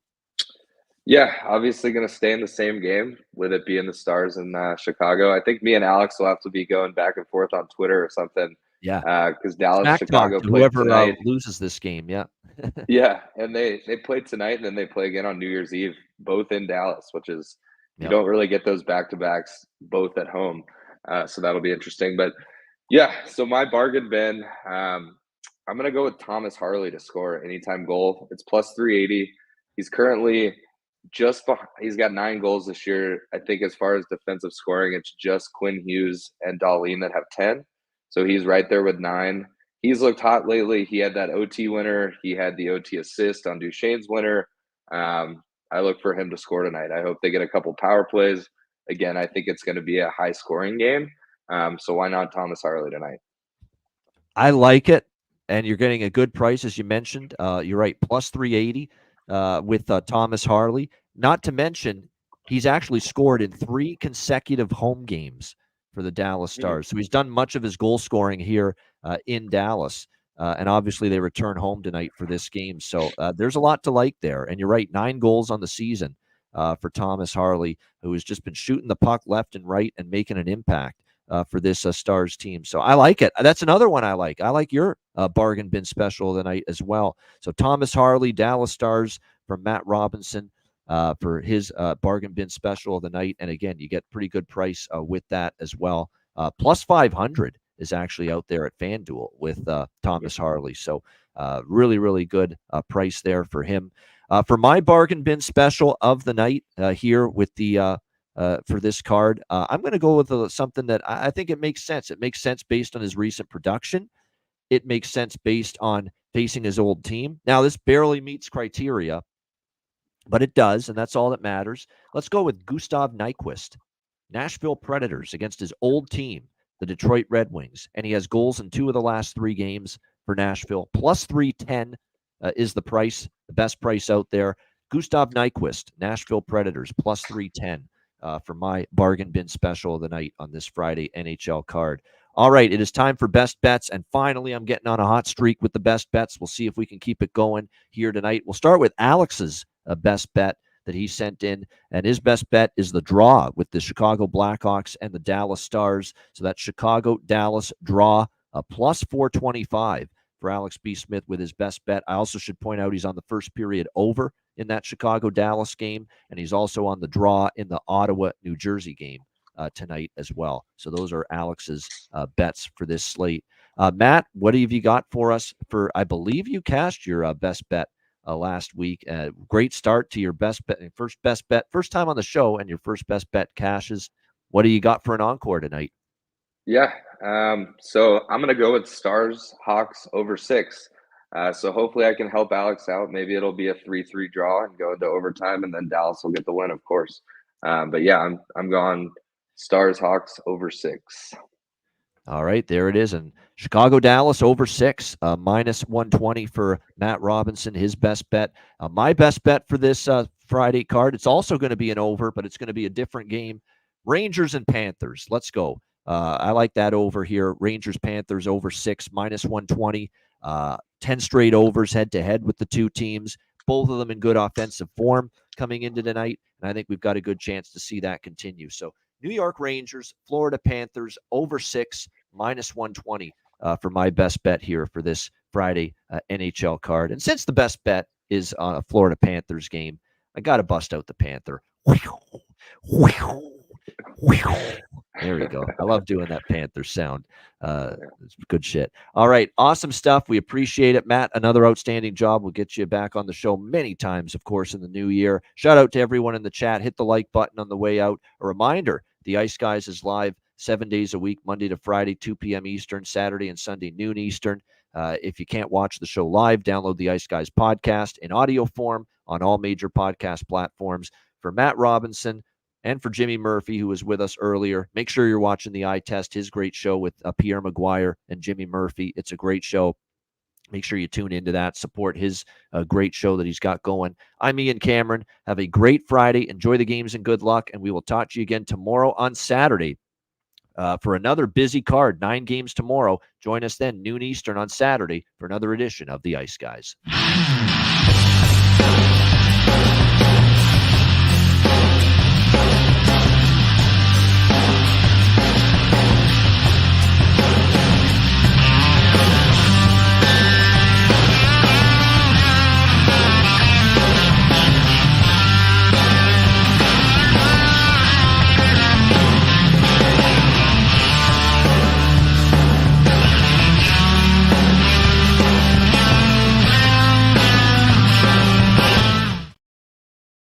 Yeah, obviously going to stay in the same game with it being the Stars in Chicago. I think me and Alex will have to be going back and forth on Twitter or something. Yeah, because Dallas, Smack Chicago, whoever tonight. Loses this game. Yeah, yeah, and they play tonight, and then they play again on New Year's Eve, both in Dallas, which is you don't really get those back-to-backs both at home, so that'll be interesting. But yeah, so my bargain bin, I'm going to go with Thomas Harley to score anytime goal. It's plus 380. He's currently he's got 9 goals this year. I think as far as defensive scoring, it's just Quinn Hughes and Dahlin that have 10. So he's right there with 9. He's looked hot lately. He had that OT winner. He had the OT assist on Duchesne's winner. I look for him to score tonight. I hope they get a couple power plays. Again, I think it's going to be a high scoring game. So why not Thomas Harley tonight? I like it. And you're getting a good price, as you mentioned. You're right, plus 380 with Thomas Harley. Not to mention, he's actually scored in 3 consecutive home games for the Dallas Stars. So he's done much of his goal scoring here in Dallas. And obviously they return home tonight for this game. So there's a lot to like there. And you're right, 9 goals on the season for Thomas Harley, who has just been shooting the puck left and right and making an impact for this Stars team. So I like it. That's another one I like. I like your bargain bin special of the night as well. So Thomas Harley, Dallas Stars from Matt Robinson for his bargain bin special of the night. And again, you get pretty good price with that as well. Plus 500 is actually out there at FanDuel with Thomas Harley. So really, really good price there for him. For my bargain bin special of the night here with the for this card, I'm going to go with something that I think it makes sense. It makes sense based on his recent production. It makes sense based on facing his old team. Now, this barely meets criteria, but it does, and that's all that matters. Let's go with Gustav Nyquist, Nashville Predators against his old team, the Detroit Red Wings, and he has goals in 2 of the last 3 games for Nashville. Plus 310 is the price, the best price out there. Gustav Nyquist, Nashville Predators, plus 310 for my bargain bin special of the night on this Friday NHL card. All right, it is time for best bets, and finally, I'm getting on a hot streak with the best bets. We'll see if we can keep it going here tonight. We'll start with Alex's best bet that he sent in, and his best bet is the draw with the Chicago Blackhawks and the Dallas Stars. So that's Chicago-Dallas draw, plus 425 for Alex B. Smith with his best bet. I also should point out he's on the first period over in that Chicago-Dallas game, and he's also on the draw in the Ottawa-New Jersey game tonight as well. So those are Alex's bets for this slate. Matt, what have you got for us? I believe you cashed your best bet last week. Great start to your best bet, first time on the show, and your first best bet cashes. What do you got for an encore tonight? Yeah, so I'm going to go with Stars Hawks over 6. So hopefully I can help Alex out. Maybe it'll be a 3-3 draw and go into overtime, and then Dallas will get the win, of course. But yeah, I'm going Stars Hawks over 6. All right, there it is. And Chicago Dallas over 6, minus 120 for Matt Robinson, his best bet. My best bet for this Friday card, it's also going to be an over, but it's going to be a different game. Rangers and Panthers. Let's go. I like that over here. Rangers Panthers over 6, minus 120. 10 straight overs head to head with the two teams. Both of them in good offensive form coming into tonight, and I think we've got a good chance to see that continue. So New York Rangers, Florida Panthers over 6, minus 120 for my best bet here for this Friday NHL card. And since the best bet is on a Florida Panthers game, I got to bust out the Panther. There we go. I love doing that Panther sound. It's good shit. All right. Awesome stuff. We appreciate it, Matt. Another outstanding job. We'll get you back on the show many times, of course, in the new year. Shout out to everyone in the chat. Hit the like button on the way out. A reminder, the Ice Guys is live 7 days a week, Monday to Friday, 2 p.m. Eastern, Saturday and Sunday, noon Eastern. If you can't watch the show live, download the Ice Guys podcast in audio form on all major podcast platforms. For Matt Robinson, and for Jimmy Murphy, who was with us earlier, make sure you're watching the Eye Test, his great show with Pierre Maguire and Jimmy Murphy. It's a great show. Make sure you tune into that. Support his great show that he's got going. I'm Ian Cameron. Have a great Friday. Enjoy the games and good luck. And we will talk to you again tomorrow on Saturday for another busy card. 9 games tomorrow. Join us then, noon Eastern on Saturday, for another edition of the Ice Guys.